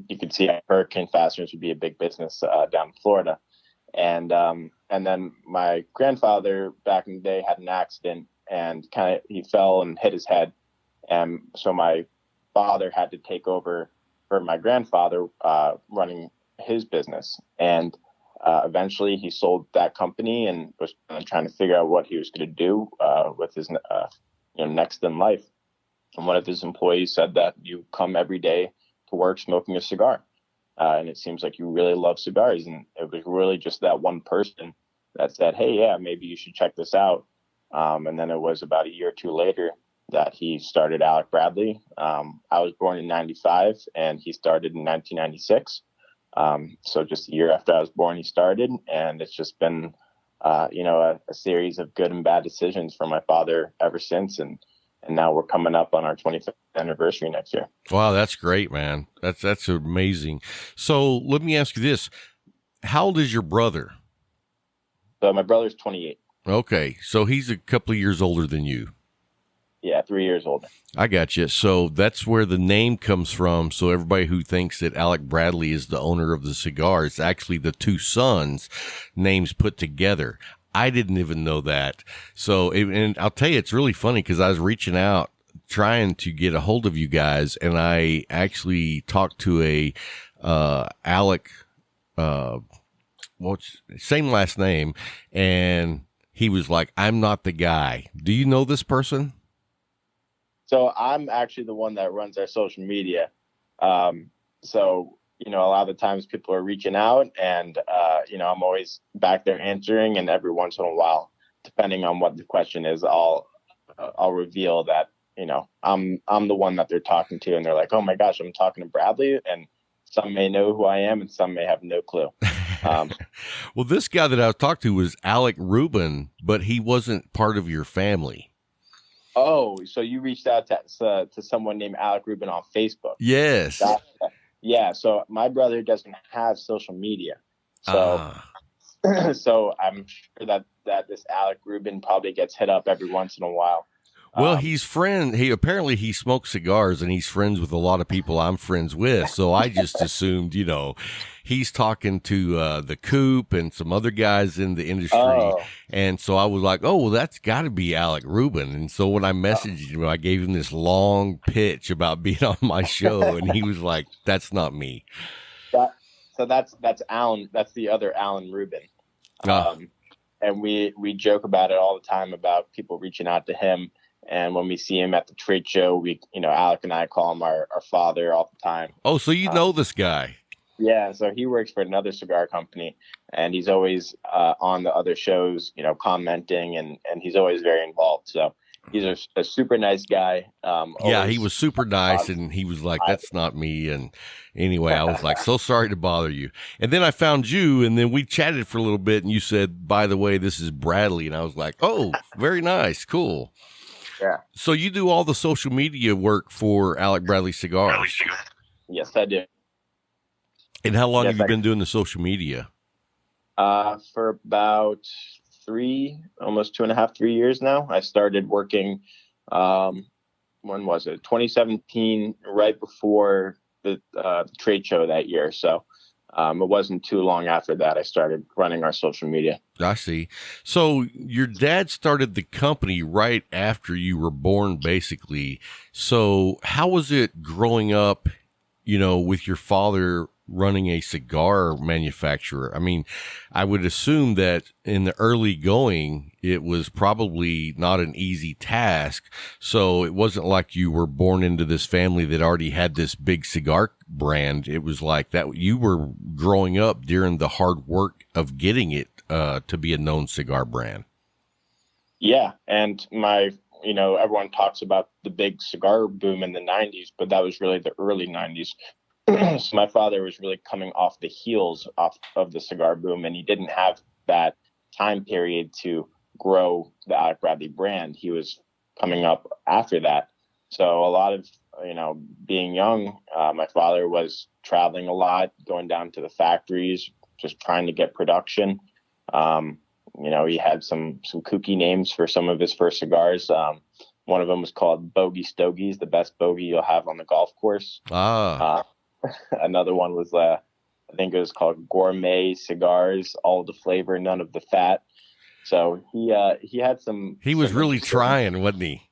You could see hurricane fasteners would be a big business down in Florida. And then my grandfather back in the day had an accident and he fell and hit his head. And so my father had to take over for my grandfather running his business. And eventually he sold that company and was trying to figure out what he was going to do with his next in life. And one of his employees said that you come every day to work smoking a cigar. And it seems like you really love cigars. And it was really just that one person that said, hey, yeah, maybe you should check this out. And then it was about a year or two later that he started Alec Bradley. I was born in 95 and he started in 1996. So just a year after I was born, he started, and it's just been, a series of good and bad decisions for my father ever since. And now we're coming up on our 25th anniversary next year. Wow, that's great, man. That's amazing. So let me ask you this. How old is your brother? So my brother's 28. Okay. So he's a couple of years older than you. Yeah, 3 years older. I got you. So that's where the name comes from. So everybody who thinks that Alec Bradley is the owner of the cigar, it's actually the two sons' names put together. I didn't even know that. So, and I'll tell you, it's really funny because I was reaching out trying to get a hold of you guys, and I actually talked to a Alec, same last name, and he was like, I'm not the guy. Do you know this person? So I'm actually the one that runs our social media. So, a lot of the times people are reaching out and, I'm always back there answering, and every once in a while, depending on what the question is, I'll reveal that, I'm the one that they're talking to, and they're like, oh my gosh, I'm talking to Bradley. And some may know who I am and some may have no clue. Well, this guy that I was talking to was Alec Rubin, but he wasn't part of your family. Oh, so you reached out to someone named Alec Rubin on Facebook? Yes. Yeah. So my brother doesn't have social media, so so I'm sure that this Alec Rubin probably gets hit up every once in a while. Well, he apparently he smokes cigars and he's friends with a lot of people I'm friends with. So I just assumed, he's talking to the Coop and some other guys in the industry. Oh. And so I was like, oh, well, that's got to be Alec Rubin. And so when I messaged him, I gave him this long pitch about being on my show. And he was like, that's not me. So that's Alan. That's the other Alan Rubin. And we joke about it all the time about people reaching out to him. And when we see him at the trade show, Alec and I call him our father all the time. Oh, so you know this guy? Yeah. So he works for another cigar company, and he's always on the other shows, commenting, and he's always very involved. So he's a super nice guy. Yeah, he was super nice, and he was like, that's not me. And anyway, I was like, so sorry to bother you. And then I found you, and then we chatted for a little bit, and you said, by the way, this is Bradley. And I was like, oh, very nice. Cool. Yeah. So you do all the social media work for Alec Bradley Cigars? Yes, I do. And how long have you been doing the social media? For about almost 2.5, 3 years now. I started working, when was it? 2017, right before the trade show that year. So it wasn't too long after that I started running our social media. I see. So your dad started the company right after you were born, basically. So how was it growing up, with your father running a cigar manufacturer? I mean, I would assume that in the early going, it was probably not an easy task. So it wasn't like you were born into this family that already had this big cigar brand. It was like that you were growing up during the hard work of getting it to be a known cigar brand. Yeah. And my everyone talks about the big cigar boom in the 90s, but that was really the early 90s. So my father was really coming off the heels of the cigar boom, and he didn't have that time period to grow the Alec Bradley brand. He was coming up after that. So a lot of, being young, my father was traveling a lot, going down to the factories, just trying to get production. He had some kooky names for some of his first cigars. One of them was called Bogey Stogies, the best bogey you'll have on the golf course. Another one was, I think it was called Gourmet Cigars, all the flavor, none of the fat. So he had some. He was really trying, wasn't he?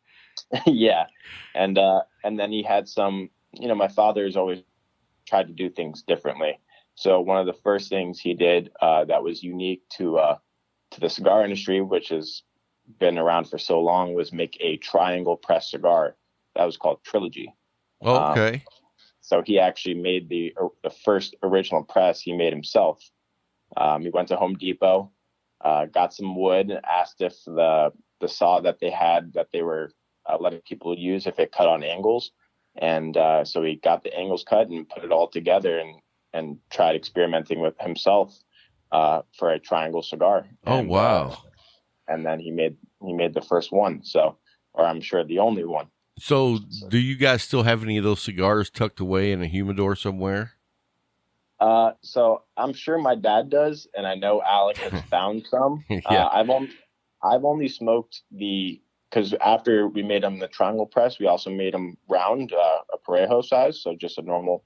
Yeah, and then he had some. My father's always tried to do things differently. So one of the first things he did that was unique to the cigar industry, which has been around for so long, was make a triangle press cigar that was called Trilogy. Okay. So he actually made the first original press he made himself. He went to Home Depot, got some wood, asked if the saw that they had that they were letting people use, if it cut on angles. And so he got the angles cut and put it all together and tried experimenting with himself for a triangle cigar. And, wow. And then he made the first one. So, or I'm sure the only one. So do you guys still have any of those cigars tucked away in a humidor somewhere? So I'm sure my dad does, and I know Alec has found some. Yeah. I've only smoked because after we made them the triangle press, we also made them round, a Parejo size, so just a normal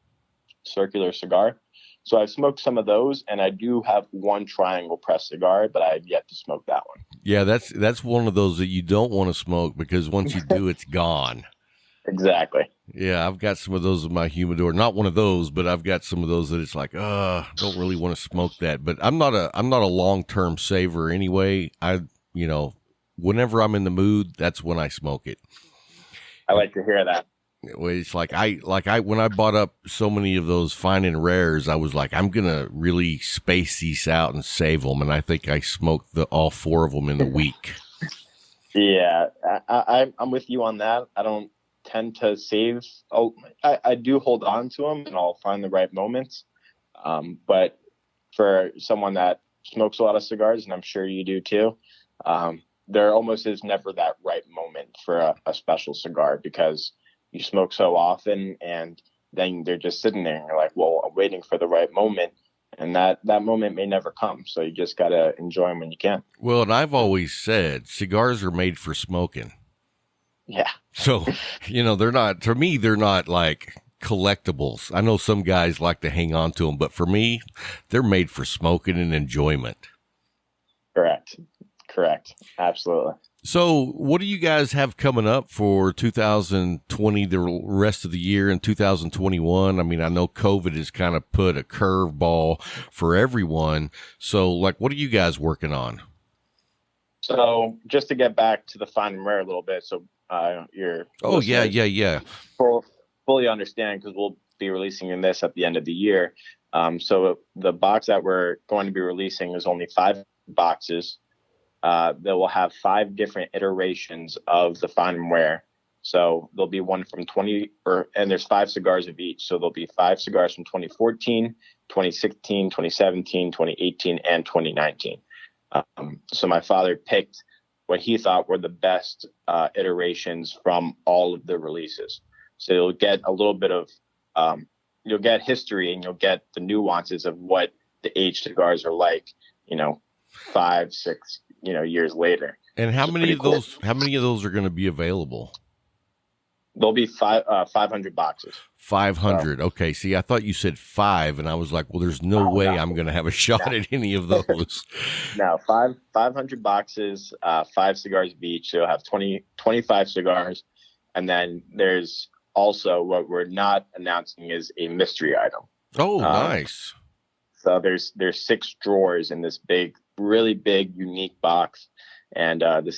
circular cigar. So I've smoked some of those, and I do have one triangle press cigar, but I've yet to smoke that one. Yeah, that's one of those that you don't want to smoke because once you do, it's gone. Exactly. Yeah, I've got some of those in my humidor. Not one of those, but I've got some of those that it's like, don't really want to smoke that. But I'm not a long-term saver anyway. Whenever I'm in the mood, that's when I smoke it. I like to hear that. It's like when I bought up so many of those fine and rares, I was like, I'm gonna really space these out and save them, and I think I smoked all 4 of them in a week. Yeah, I'm with you on that. I don't tend to save. I do hold on to them, and I'll find the right moments. But for someone that smokes a lot of cigars, and I'm sure you do too, there almost is never that right moment for a special cigar because you smoke so often, and then they're just sitting there and you're like, well, I'm waiting for the right moment. And that moment may never come. So you just got to enjoy them when you can. Well, and I've always said cigars are made for smoking. Yeah. So, they're not like collectibles. I know some guys like to hang on to them, but for me, they're made for smoking and enjoyment. Correct. Absolutely. So what do you guys have coming up for 2020, the rest of the year, in 2021? I mean, I know COVID has kind of put a curveball for everyone. So, what are you guys working on? So just to get back to the fine and rare a little bit. So you're... Oh, yeah. Fully understand, because we'll be releasing this at the end of the year. So the box that we're going to be releasing is only 5 boxes. They will have 5 different iterations of the fine and rare. So there'll be one from and there's 5 cigars of each. So there'll be 5 cigars from 2014, 2016, 2017, 2018, and 2019. So my father picked what he thought were the best iterations from all of the releases. So you'll get a little bit of, you'll get history, and you'll get the nuances of what the aged cigars are like, 5, 6, years later. And how many of those are going to be available? There'll be 500 boxes. 500. Okay. See, I thought you said 5, and I was like, well, there's no way I'm going to have a shot at any of those. No, 500 boxes, 5 cigars of each. So you'll have 25 cigars. And then there's also, what we're not announcing, is a mystery item. Oh, nice. So there's 6 drawers in this really big, unique box. And the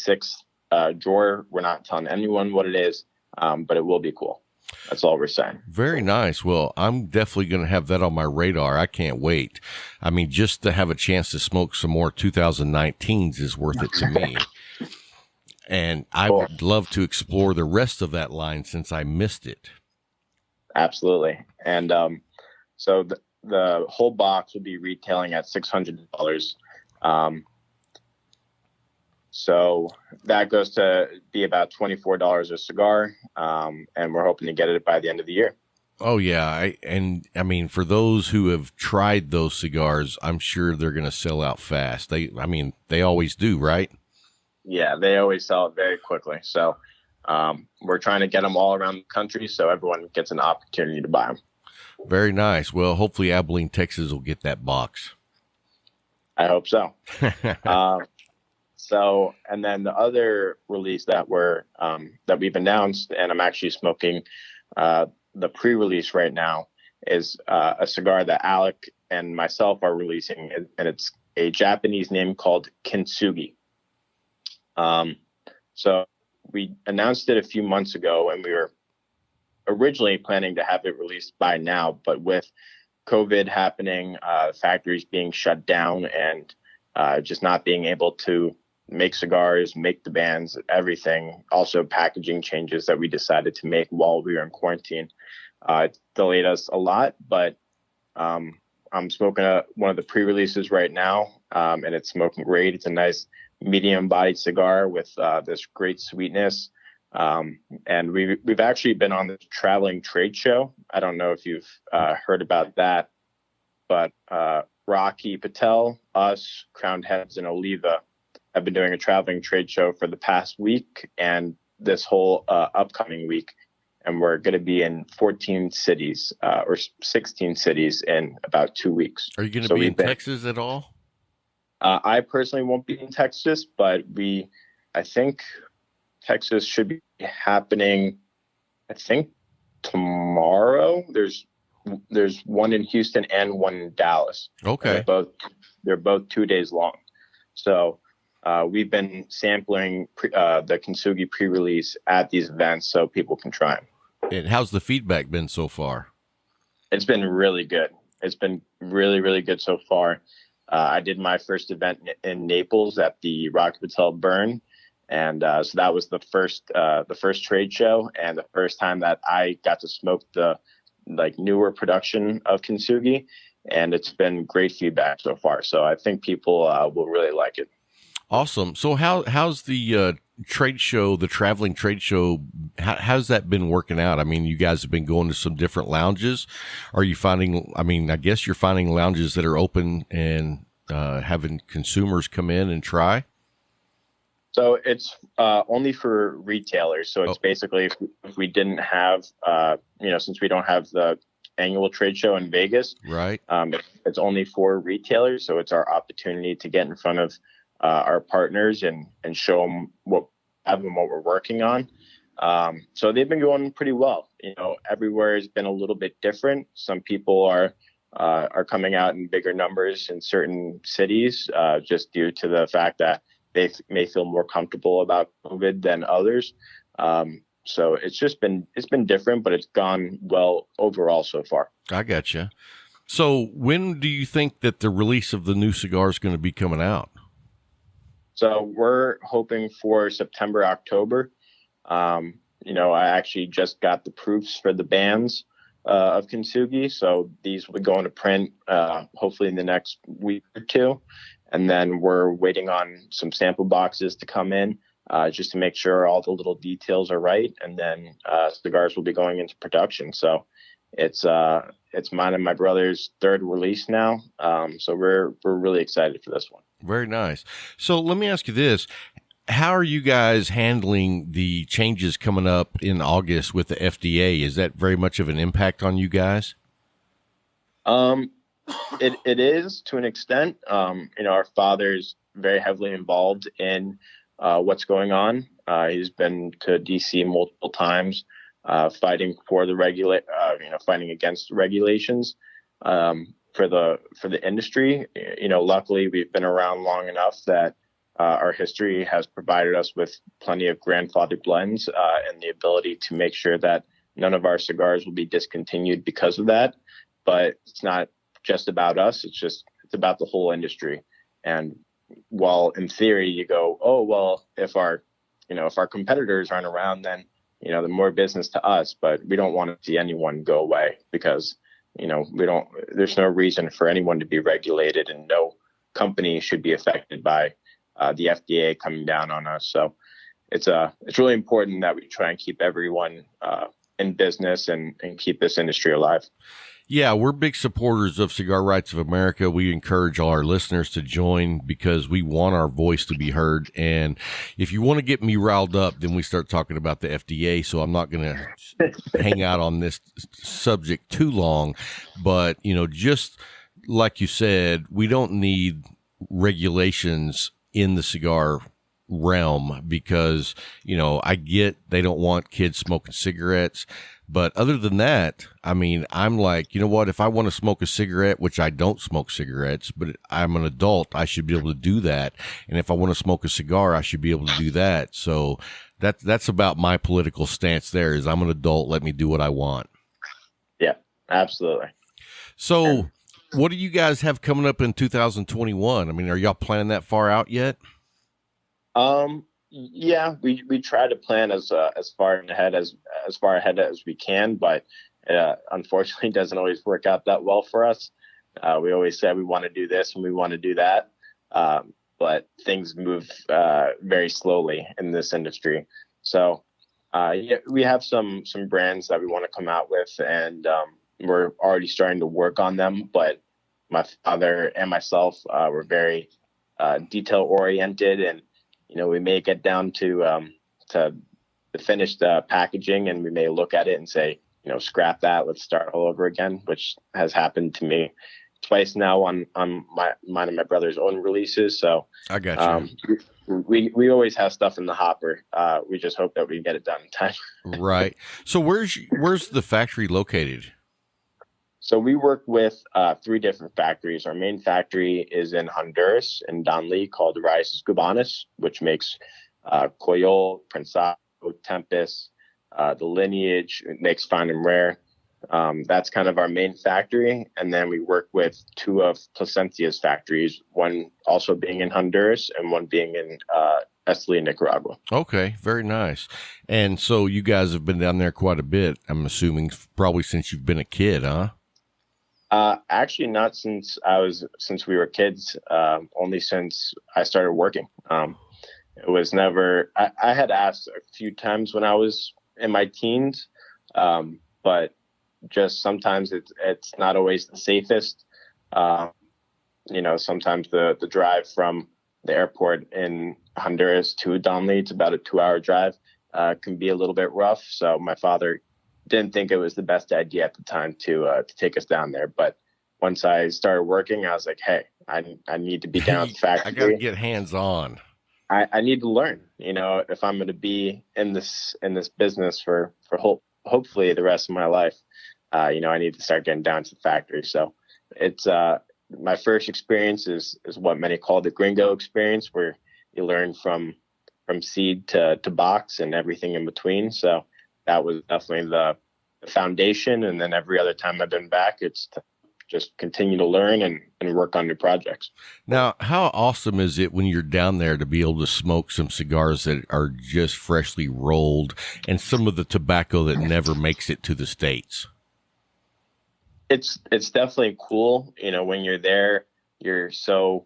6th drawer, we're not telling anyone what it is, but it will be cool. That's all we're saying. Very nice. Well, I'm definitely going to have that on my radar. I can't wait. I mean, just to have a chance to smoke some more 2019s is worth it to me. And I Cool. would love to explore the rest of that line since I missed it. Absolutely. And so the whole box will be retailing at $600. So that goes to be about $24 a cigar, and we're hoping to get it by the end of the year. Oh yeah, I mean, for those who have tried those cigars, I'm sure they're going to sell out fast. They always do, right? Yeah, they always sell it very quickly. So we're trying to get them all around the country so everyone gets an opportunity to buy them. Very nice. Well, hopefully Abilene, Texas will get that box. I hope so. So, and then the other release that we've announced, and I'm actually smoking the pre-release right now, is a cigar that Alec and myself are releasing, and it's a Japanese name called Kintsugi. So we announced it a few months ago, and we were originally planning to have it released by now, but with COVID happening, factories being shut down, and just not being able to make cigars, make the bands, everything, also packaging changes that we decided to make while we were in quarantine, it delayed us a lot, but I'm smoking one of the pre-releases right now, and it's smoking great. It's a nice medium-bodied cigar with this great sweetness. And we've actually been on the traveling trade show. I don't know if you've heard about that, but Rocky Patel, us, Crowned Heads, and Oliva have been doing a traveling trade show for the past week and this whole upcoming week. And we're going to be in 14 cities or 16 cities in about 2 weeks. Are you going to be in Texas at all? I personally won't be in Texas, but I think Texas should be happening, I think, tomorrow. There's one in Houston and one in Dallas. Okay. They're both 2 days long. So we've been sampling the Kintsugi pre-release at these events so people can try them. And how's the feedback been so far? It's been really good. It's been really, really good so far. I did my first event in Naples at the Rocky Patel Burn. And so that was the first trade show and the first time that I got to smoke the newer production of Kintsugi, and it's been great feedback so far. So I think people will really like it. Awesome. So how's the trade show, the traveling trade show? How's that been working out? I mean, you guys have been going to some different lounges. Are you finding? I mean, I guess you're finding lounges that are open and having consumers come in and try. So it's only for retailers. So it's basically if we didn't have, since we don't have the annual trade show in Vegas, right? It's only for retailers. So it's our opportunity to get in front of our partners and show them what we're working on. So they've been going pretty well. Everywhere has been a little bit different. Some people are coming out in bigger numbers in certain cities, just due to the fact that they may feel more comfortable about COVID than others. So it's been different, but it's gone well overall so far. I gotcha. So when do you think that the release of the new cigar is going to be coming out? So we're hoping for September, October. I actually just got the proofs for the bands of Kintsugi. So these will be going to print hopefully in the next week or two. And then we're waiting on some sample boxes to come in just to make sure all the little details are right. And then cigars will be going into production. So it's mine and my brother's third release now. So we're really excited for this one. Very nice. So let me ask you this. How are you guys handling the changes coming up in August with the FDA? Is that very much of an impact on you guys? It is to an extent. Our father's very heavily involved in what's going on. He's been to DC multiple times, fighting for the fighting against regulations for the industry. Luckily we've been around long enough that our history has provided us with plenty of grandfather blends and the ability to make sure that none of our cigars will be discontinued because of that. But it's not just about us. It's about the whole industry. And while in theory you go, oh, well, if our if our competitors aren't around, then, the more business to us, but we don't want to see anyone go away because, there's no reason for anyone to be regulated, and no company should be affected by the FDA coming down on us. So it's really important that we try and keep everyone in business and keep this industry alive. Yeah, we're big supporters of Cigar Rights of America. We encourage all our listeners to join because we want our voice to be heard. And if you want to get me riled up, then we start talking about the FDA. So I'm not going to hang out on this subject too long. But, just like you said, we don't need regulations in the cigar realm because, I get they don't want kids smoking cigarettes. But other than that, I mean, I'm like, you know what? If I want to smoke a cigarette, which I don't smoke cigarettes, but I'm an adult, I should be able to do that. And if I want to smoke a cigar, I should be able to do that. So that's about my political stance there is I'm an adult. Let me do what I want. Yeah, absolutely. So what do you guys have coming up in 2021? I mean, are y'all planning that far out yet? Yeah, we try to plan as far ahead as we can, but unfortunately, it doesn't always work out that well for us. We always say we want to do this and we want to do that, but things move very slowly in this industry. So, yeah, we have some brands that we want to come out with, and we're already starting to work on them. But my father and myself, we're very detail oriented, and we may get down to the finished packaging, and we may look at it and say, scrap that, let's start all over again, which has happened to me twice now on mine and my brother's own releases. So I got you. We always have stuff in the hopper. We just hope that we get it done in time. Right. So where's the factory located? So we work with 3 different factories. Our main factory is in Honduras, in Donley, called Raíces Cubanas, which makes Coyol, Prensado, Tempest, the Lineage. It makes fine and rare. That's kind of our main factory. And then we work with 2 of Placentia's factories, one also being in Honduras and one being in Esteli, Nicaragua. Okay, very nice. And so you guys have been down there quite a bit, I'm assuming, probably since you've been a kid, huh? Actually, not since we were kids, only since I started working. It was never, I had asked a few times when I was in my teens, but just sometimes it's not always the safest. Sometimes the drive from the airport in Honduras to Donley, it's about a 2-hour drive, can be a little bit rough. So my father didn't think it was the best idea at the time to take us down there. But once I started working, I was like, hey, I need to be down at the factory. I got to get hands on. I need to learn, if I'm going to be in this business for hopefully the rest of my life, I need to start getting down to the factory. So it's my first experience is what many call the gringo experience, where you learn from seed to box and everything in between. So that was definitely the foundation. And then every other time I've been back, it's to just continue to learn and work on new projects. Now, how awesome is it when you're down there to be able to smoke some cigars that are just freshly rolled and some of the tobacco that never makes it to the States? It's definitely cool. When you're there, you're so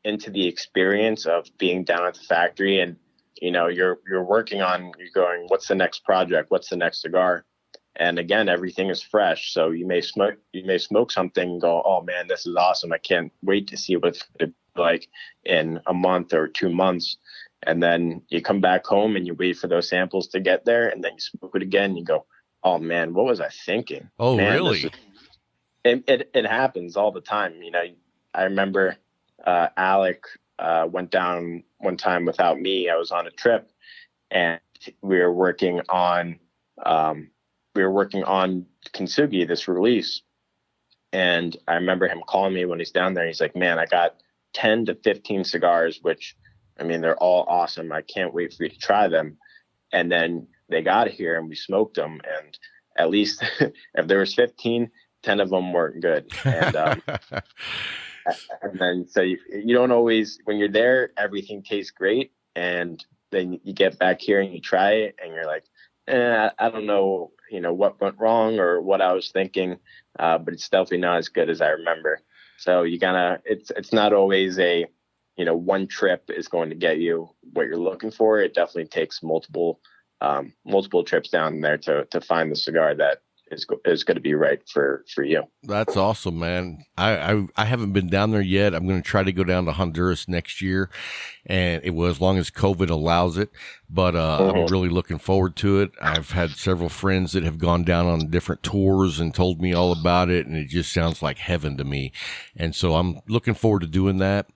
into the experience of being down at the factory, and you're working on, you're going, what's the next project? What's the next cigar? And again, everything is fresh. So you may smoke something and go, oh man, this is awesome. I can't wait to see what it's like in a month or 2 months. And then you come back home and you wait for those samples to get there, and then you smoke it again. And you go, oh man, what was I thinking? Oh, man, really? It happens all the time. I remember Alec went down one time without me. I was on a trip, and we were working on Kintsugi, this release. And I remember him calling me when he's down there. He's like, man, I got 10 to 15 cigars, which, I mean, they're all awesome. I can't wait for you to try them. And then they got here and we smoked them. And at least if there was 15, 10 of them weren't good. And, and then, so you don't always, when you're there, everything tastes great. And then you get back here and you try it and you're like, I don't know, what went wrong or what I was thinking, but it's definitely not as good as I remember. So it's not always one trip is going to get you what you're looking for. It definitely takes multiple trips down there to find the cigar that is going to be right for you. That's awesome, man. I haven't been down there yet. I'm going to try to go down to Honduras next year, and as long as COVID allows it. But I'm really looking forward to it. I've had several friends that have gone down on different tours and told me all about it, and it just sounds like heaven to me. And so I'm looking forward to doing that.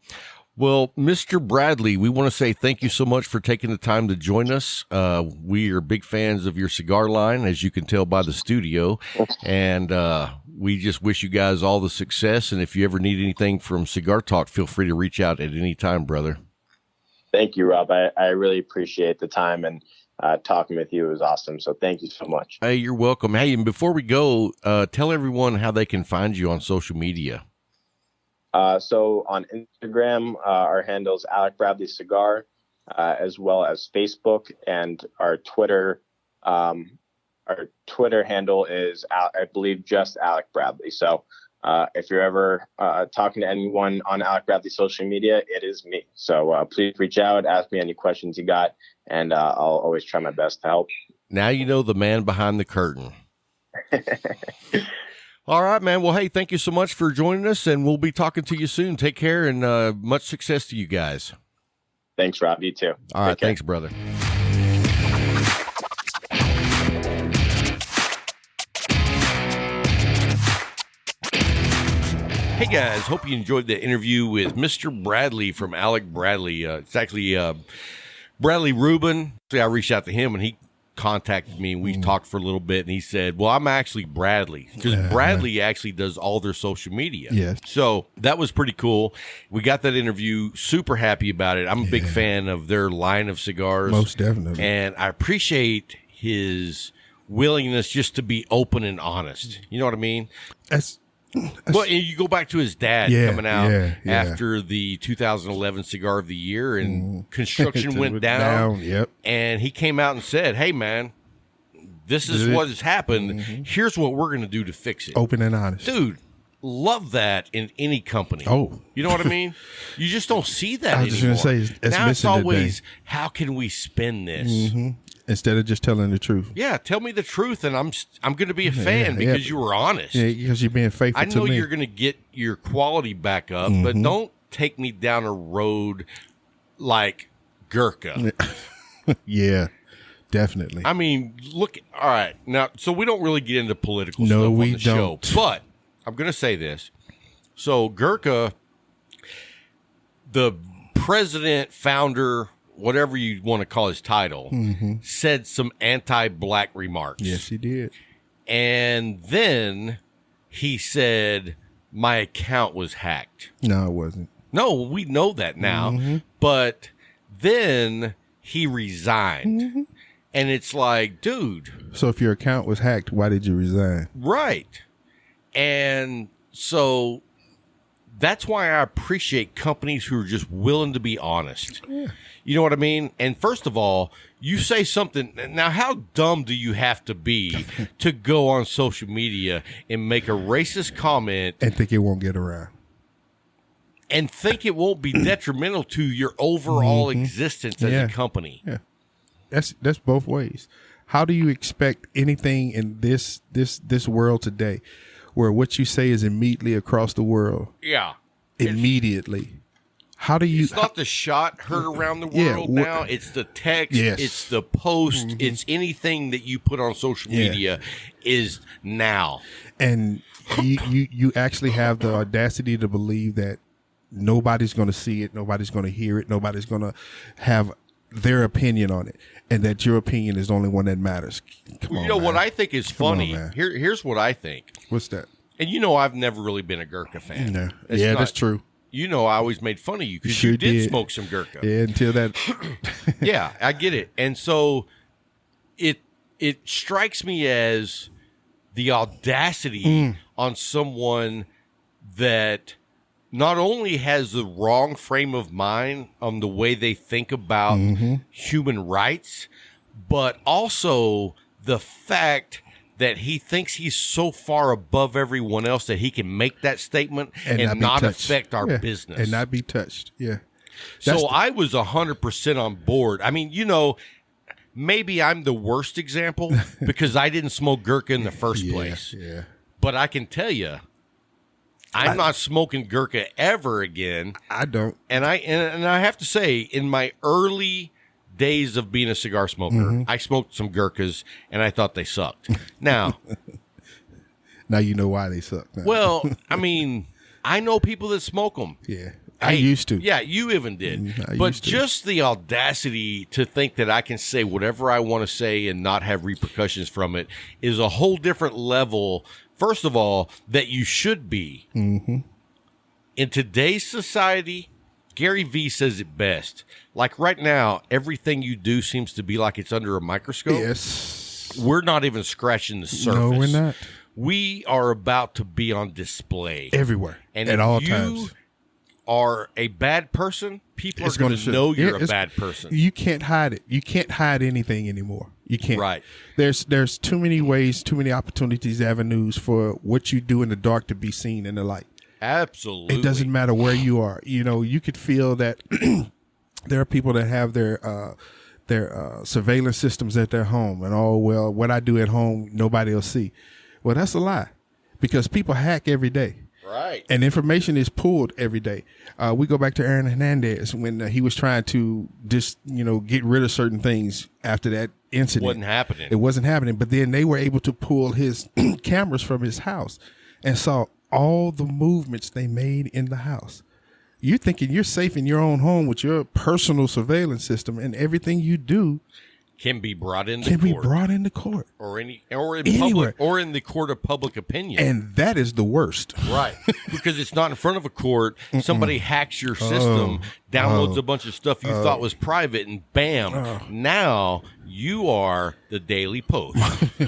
Well, Mr. Bradley, we want to say thank you so much for taking the time to join us. We are big fans of your cigar line, as you can tell by the studio, and we just wish you guys all the success. And if you ever need anything from Cigar Talk, feel free to reach out at any time, brother. Thank you, Rob. I really appreciate the time, and talking with you was awesome. So thank you so much. Hey, you're welcome. Hey, and before we go, tell everyone how they can find you on social media. So on Instagram, our handle is Alec Bradley Cigar, as well as Facebook, and our Twitter. Our Twitter handle is, I believe, just Alec Bradley. So if you're ever talking to anyone on Alec Bradley social media, it is me. So please reach out, ask me any questions you got, and I'll always try my best to help. Now you know the man behind the curtain. All right, man. Well, hey, thank you so much for joining us, and we'll be talking to you soon. Take care, and much success to you guys. Thanks, Rob. You too. All right. Thanks, brother. Hey, guys. Hope you enjoyed the interview with Mr. Bradley from Alec Bradley. It's actually Bradley Rubin. So I reached out to him, and he contacted me, and we talked for a little bit, and he said, well, I'm actually Bradley, because Bradley actually does all their social media. Yes. So that was pretty cool. We got that interview, super happy about it. I'm a big fan of their line of cigars. Most definitely. And I appreciate his willingness just to be open and honest. You know what I mean? Well, and you go back to his dad coming out after the 2011 Cigar of the Year, and construction went down. Yep. And he came out and said, hey, man, this is what has happened. Here's what we're going to do to fix it. Open and honest. Dude, love that in any company. Oh. You know what I mean? You just don't see that anymore. I was just going to say, now it's always, how can we spin this? Instead of just telling the truth. Yeah, tell me the truth, and I'm going to be a fan because you were honest. Yeah, because you're being faithful to me. I know you're going to get your quality back up, but don't take me down a road like Gurkha. Yeah, definitely. I mean, look, all right. Now, so we don't really get into political stuff on the show, but I'm going to say this. So Gurkha, the president, founder, whatever you want to call his title, said some anti-black remarks. Yes, he did. And then he said, my account was hacked. No, it wasn't. No, we know that now. But then he resigned. And it's like, dude. So if your account was hacked, why did you resign? Right. And so that's why I appreciate companies who are just willing to be honest. Yeah. You know what I mean? And first of all, you say something. Now, how dumb do you have to be to go on social media and make a racist comment and think it won't get around? And think it won't be detrimental to your overall existence as a company. Yeah. That's both ways. How do you expect anything in this world today where what you say is immediately across the world? Yeah. Immediately. How do you? It's not the shot heard around the world now. It's the text. Yes. It's the post. It's anything that you put on social media is now. And you actually have the audacity to believe that nobody's going to see it, nobody's going to hear it, nobody's going to have their opinion on it, and that your opinion is the only one that matters. Come on, you know man. what I think is funny? Here's what I think. What's that? And you know, I've never really been a Gurkha fan. No. That's true. You know, I always made fun of you because you did smoke some Gurkha. Yeah, until that. Yeah, I get it. And so it strikes me as the audacity on someone that not only has the wrong frame of mind on the way they think about human rights, but also the fact that he thinks he's so far above everyone else that he can make that statement and not affect our business. And not be touched. Yeah. So I was 100% on board. I mean, maybe I'm the worst example because I didn't smoke Gurkha in the first place. Yeah. But I can tell you, I'm not smoking Gurkha ever again. I don't. And I have to say, in my early days of being a cigar smoker, I smoked some Gurkhas, and I thought they sucked. Now you know why they suck. Now. Well, I mean, I know people that smoke them. Yeah. I used to. Yeah, you even did. But just the audacity to think that I can say whatever I want to say and not have repercussions from it is a whole different level, first of all, that you should be. In today's society, Gary Vee says it best. Like right now, everything you do seems to be like it's under a microscope. Yes. We're not even scratching the surface. No, we're not. We are about to be on display. Everywhere. And at if all you times. Are a bad person, people are going to know you're a bad person. You can't hide it. You can't hide anything anymore. You can't. Right. There's too many ways, too many opportunities, avenues for what you do in the dark to be seen in the light. Absolutely. It doesn't matter where you are. You could feel that there are people that have their surveillance systems at their home, and what I do at home, nobody will see. Well, that's a lie, because people hack every day. Right. And information is pulled every day. We go back to Aaron Hernandez when he was trying to just, get rid of certain things after that incident. It wasn't happening. But then they were able to pull his cameras from his house and saw all the movements they made in the house. You're thinking you're safe in your own home with your personal surveillance system, and everything you do can be brought into court. Or in anywhere. Public, or in the court of public opinion. And that is the worst. Right. Because it's not in front of a court. Somebody hacks your system, downloads a bunch of stuff you thought was private, and bam, now you are the Daily Post.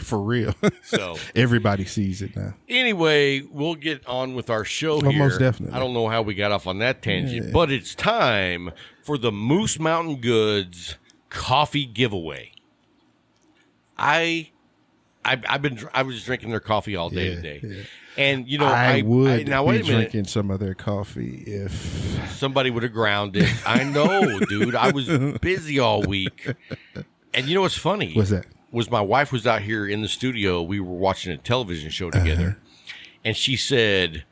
For real. So everybody sees it now. Anyway, we'll get on with our show here. Most definitely. I don't know how we got off on that tangent, but it's time for the Moose Mountain Goods coffee giveaway. I was drinking their coffee all day today. Yeah. And I would now wait a minute. Drinking some of their coffee if somebody would have ground it. I know, dude. I was busy all week. And you know what's funny? What's that? Was my wife was out here in the studio. We were watching a television show together. And she said,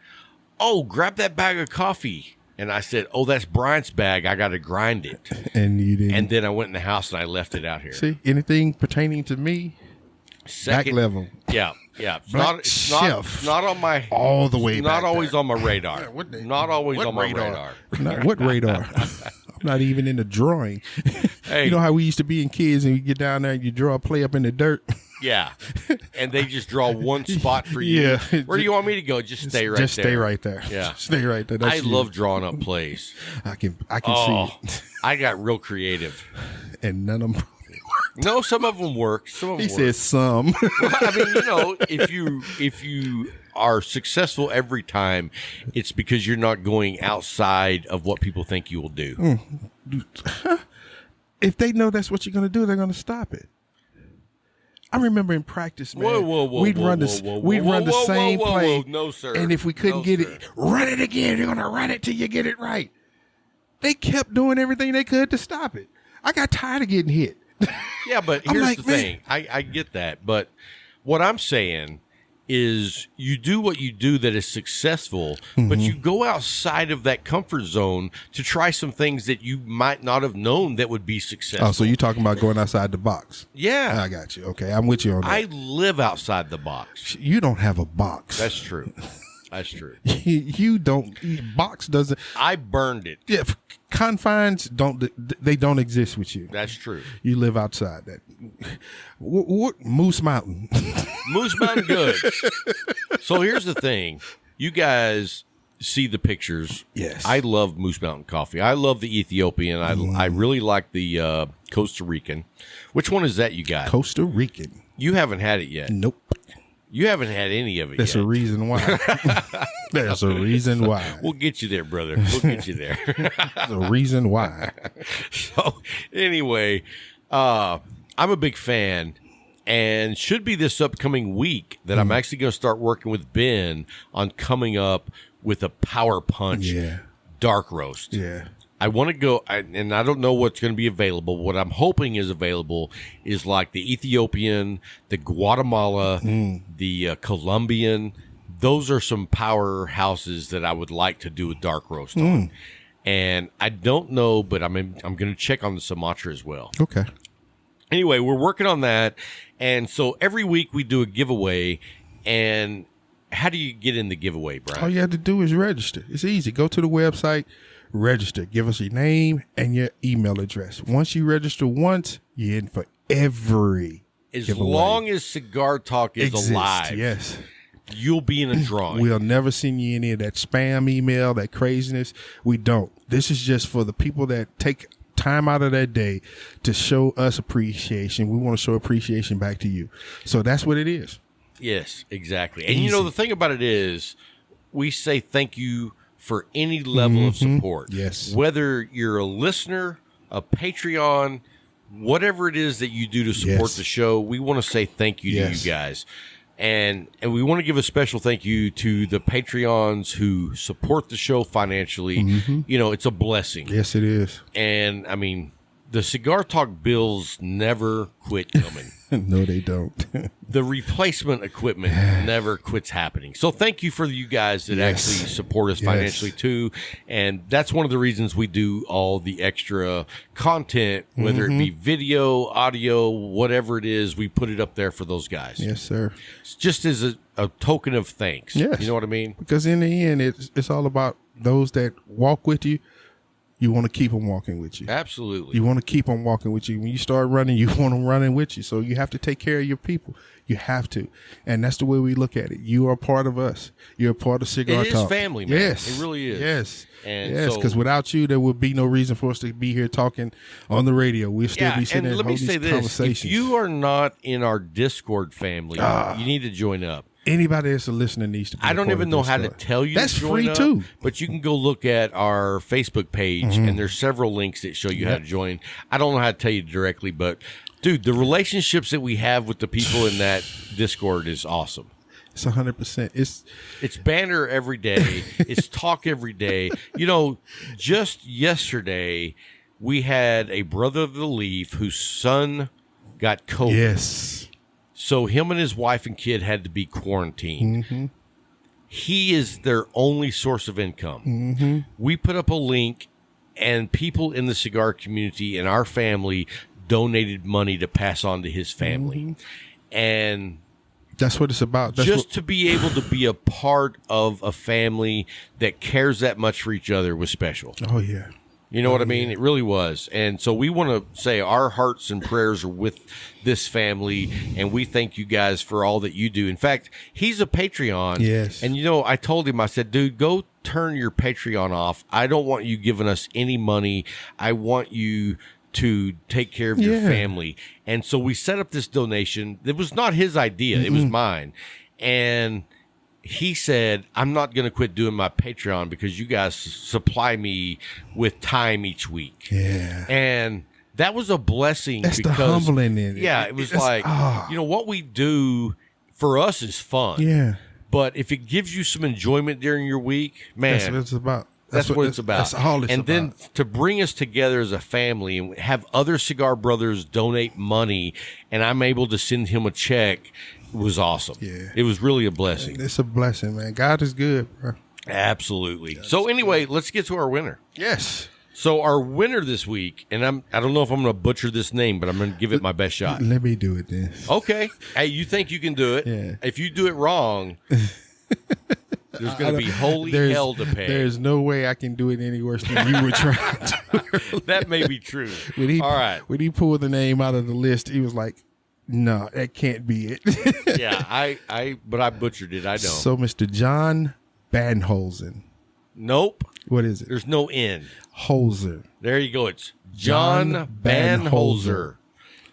"Oh, grab that bag of coffee." And I said, "Oh, that's Bryant's bag. I got to grind it." And you didn't. And then I went in the house and I left it out here. See, anything pertaining to me, back level. Yeah. It's not on my all the way. Not back always there. on my radar. Not always on my radar. What radar? I'm not even in the drawing. Hey. You know how we used to be in kids, and you get down there and you draw a play up in the dirt. Yeah, and they just draw one spot for you. Yeah. Where do you want me to go? Just stay right there. Just stay right there. Yeah. Stay right there. I love drawing up plays. I can see it. I got real creative. And none of them No, some of them work. Some of them He work. says some. Well, I mean, if you are successful every time, it's because you're not going outside of what people think you will do. If they know that's what you're going to do, they're going to stop it. I remember in practice, man, we'd run the same play. No, sir. And if we couldn't get it, run it again. You're going to run it till you get it right. They kept doing everything they could to stop it. I got tired of getting hit. Yeah, but here's the thing. I get that. But what I'm saying is you do what you do that is successful, but you go outside of that comfort zone to try some things that you might not have known that would be successful. Oh, so you're talking about going outside the box. Yeah. I got you. Okay, I'm with you on that. I live outside the box. You don't have a box. That's true. That's true. You don't. Box doesn't. I burned it. Yeah, confines don't exist with you. That's true. You live outside that. What Moose Mountain? Moose Mountain Goods. So here's the thing. You guys see the pictures. Yes. I love Moose Mountain coffee. I love the Ethiopian. I really like the Costa Rican. Which one is that you got? Costa Rican. You haven't had it yet. Nope. You haven't had any of it That's yet. a reason why. There's a reason why. We'll get you there, brother. We'll get you there. There's a reason why. So anyway, I'm a big fan, and should be this upcoming week that I'm actually going to start working with Ben on coming up with a Power Punch dark roast. Yeah. I want to go, and I don't know what's going to be available. What I'm hoping is available is like the Ethiopian, the Guatemala, the Colombian. Those are some powerhouses that I would like to do a dark roast on. And I don't know, but I'm going to check on the Sumatra as well. Okay. Anyway, we're working on that. And so every week we do a giveaway. And how do you get in the giveaway, Brian? All you have to do is register. It's easy. Go to the website, register. Give us your name and your email address. Once you register once, you're in for every As giveaway. long as Cigar Talk is Exists, alive, yes. you'll be in a drawing. We'll never send you any of that spam email, that craziness. We don't. This is just for the people that take time out of their day to show us appreciation. We want to show appreciation back to you. So that's what it is. Yes, exactly. And you know, the thing about it is we say thank you for any level of support. Yes. Whether you're a listener, a Patreon, whatever it is that you do to support the show, we want to say thank you to you guys. And we want to give a special thank you to the Patreons who support the show financially. You know, it's a blessing. Yes, it is. And I mean, the Cigar Talk bills never quit coming. No, they don't. The replacement equipment never quits happening. So thank you for you guys that actually support us financially too. And that's one of the reasons we do all the extra content, whether it be video, audio, whatever it is, we put it up there for those guys. Yes, sir. It's just as a token of thanks. Yes. You know what I mean? Because in the end, it's all about those that walk with you. You want to keep them walking with you. Absolutely. You want to keep them walking with you. When you start running, you want them running with you. So you have to take care of your people. You have to. And that's the way we look at it. You are a part of us. You're a part of Cigar Talk. It is family, man. Yes. It really is. Yes. And yes, so- because without you, there would be no reason for us to be here talking on the radio. We'll still be sitting and there let me holding say these this. conversations. If you are not in our Discord family, you need to join up. Anybody that's a listener needs to be I don't even know how to tell you That's to join free up, too. but you can go look at our Facebook page, and there's several links that show you how to join. I don't know how to tell you directly, but dude, the relationships that we have with the people in that Discord is awesome. It's 100%. It's banter every day. It's talk every day. You know, just yesterday we had a brother of the Leaf whose son got COVID. Yes. So him and his wife and kid had to be quarantined. He is their only source of income. We put up a link, and people in the cigar community and our family donated money to pass on to his family. And That's what it's about. That's just to be able to be a part of a family that cares that much for each other was special. Oh, yeah. You know what I mean? It really was. And so we want to say our hearts and prayers are with this family, and we thank you guys for all that you do. In fact, he's a Patreon. Yes. And, you know, I told him, I said, dude, go turn your Patreon off. I don't want you giving us any money. I want you to take care of your family. And so we set up this donation. It was not his idea. It was mine. And he said, I'm not going to quit doing my Patreon because you guys supply me with time each week. Yeah. And that was a blessing. That's because, the humbling in it. Yeah, it was That's- like, you know, what we do for us is fun. Yeah. But if it gives you some enjoyment during your week, man, That's what it's about. that's what it's about. That's all it's and about. then to bring us together as a family and have other cigar brothers donate money, and I'm able to send him a check, was awesome. Yeah. It was really a blessing. It's a blessing, man. God is good, bro. Absolutely. So anyway, let's get to our winner. Yes. So our winner this week, and I don't know if I'm going to butcher this name, but I'm going to give it my best shot. Let me do it then. Okay. Hey, you think you can do it? Yeah. If you do it wrong, there's going to be holy hell to pay. There's no way I can do it any worse than you were trying to. That may be true. All right. When he pulled the name out of the list, he was like, no, that can't be it. Yeah, but I butchered it. I know. So, Mr. John Banholzen. Nope. What is it? There's no N. Holzer. There you go. It's John Banholzer.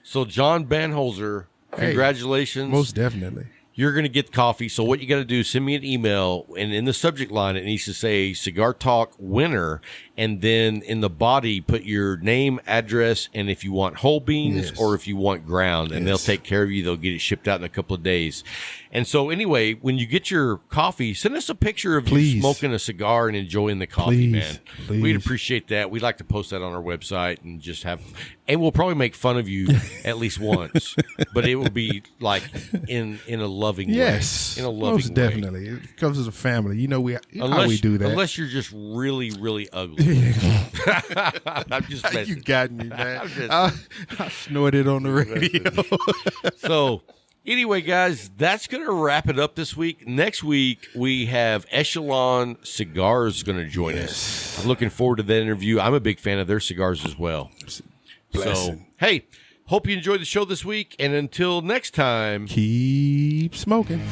So, John Banholzer, Hey, congratulations. Most definitely. you're going to get coffee. So what you got to do is send me an email, and in the subject line, it needs to say Cigar Talk Winner. And then in the body, put your name, address, and if you want whole beans or if you want ground, and they'll take care of you. They'll get it shipped out in a couple of days. And so anyway, when you get your coffee, send us a picture of you smoking a cigar and enjoying the coffee, man. We'd appreciate that. We'd like to post that on our website and just have, and we'll probably make fun of you at least once, but it will be like in a loving way. In a loving most definitely. way. It comes as a family. You know how we do that. Unless you're just really, really ugly. I'm just messing. You got me, man. I snorted on the radio. So, anyway, guys, that's going to wrap it up this week. Next week, we have Echelon Cigars going to join us. I'm looking forward to that interview. I'm a big fan of their cigars as well. So, hey, hope you enjoyed the show this week. And until next time, keep smoking.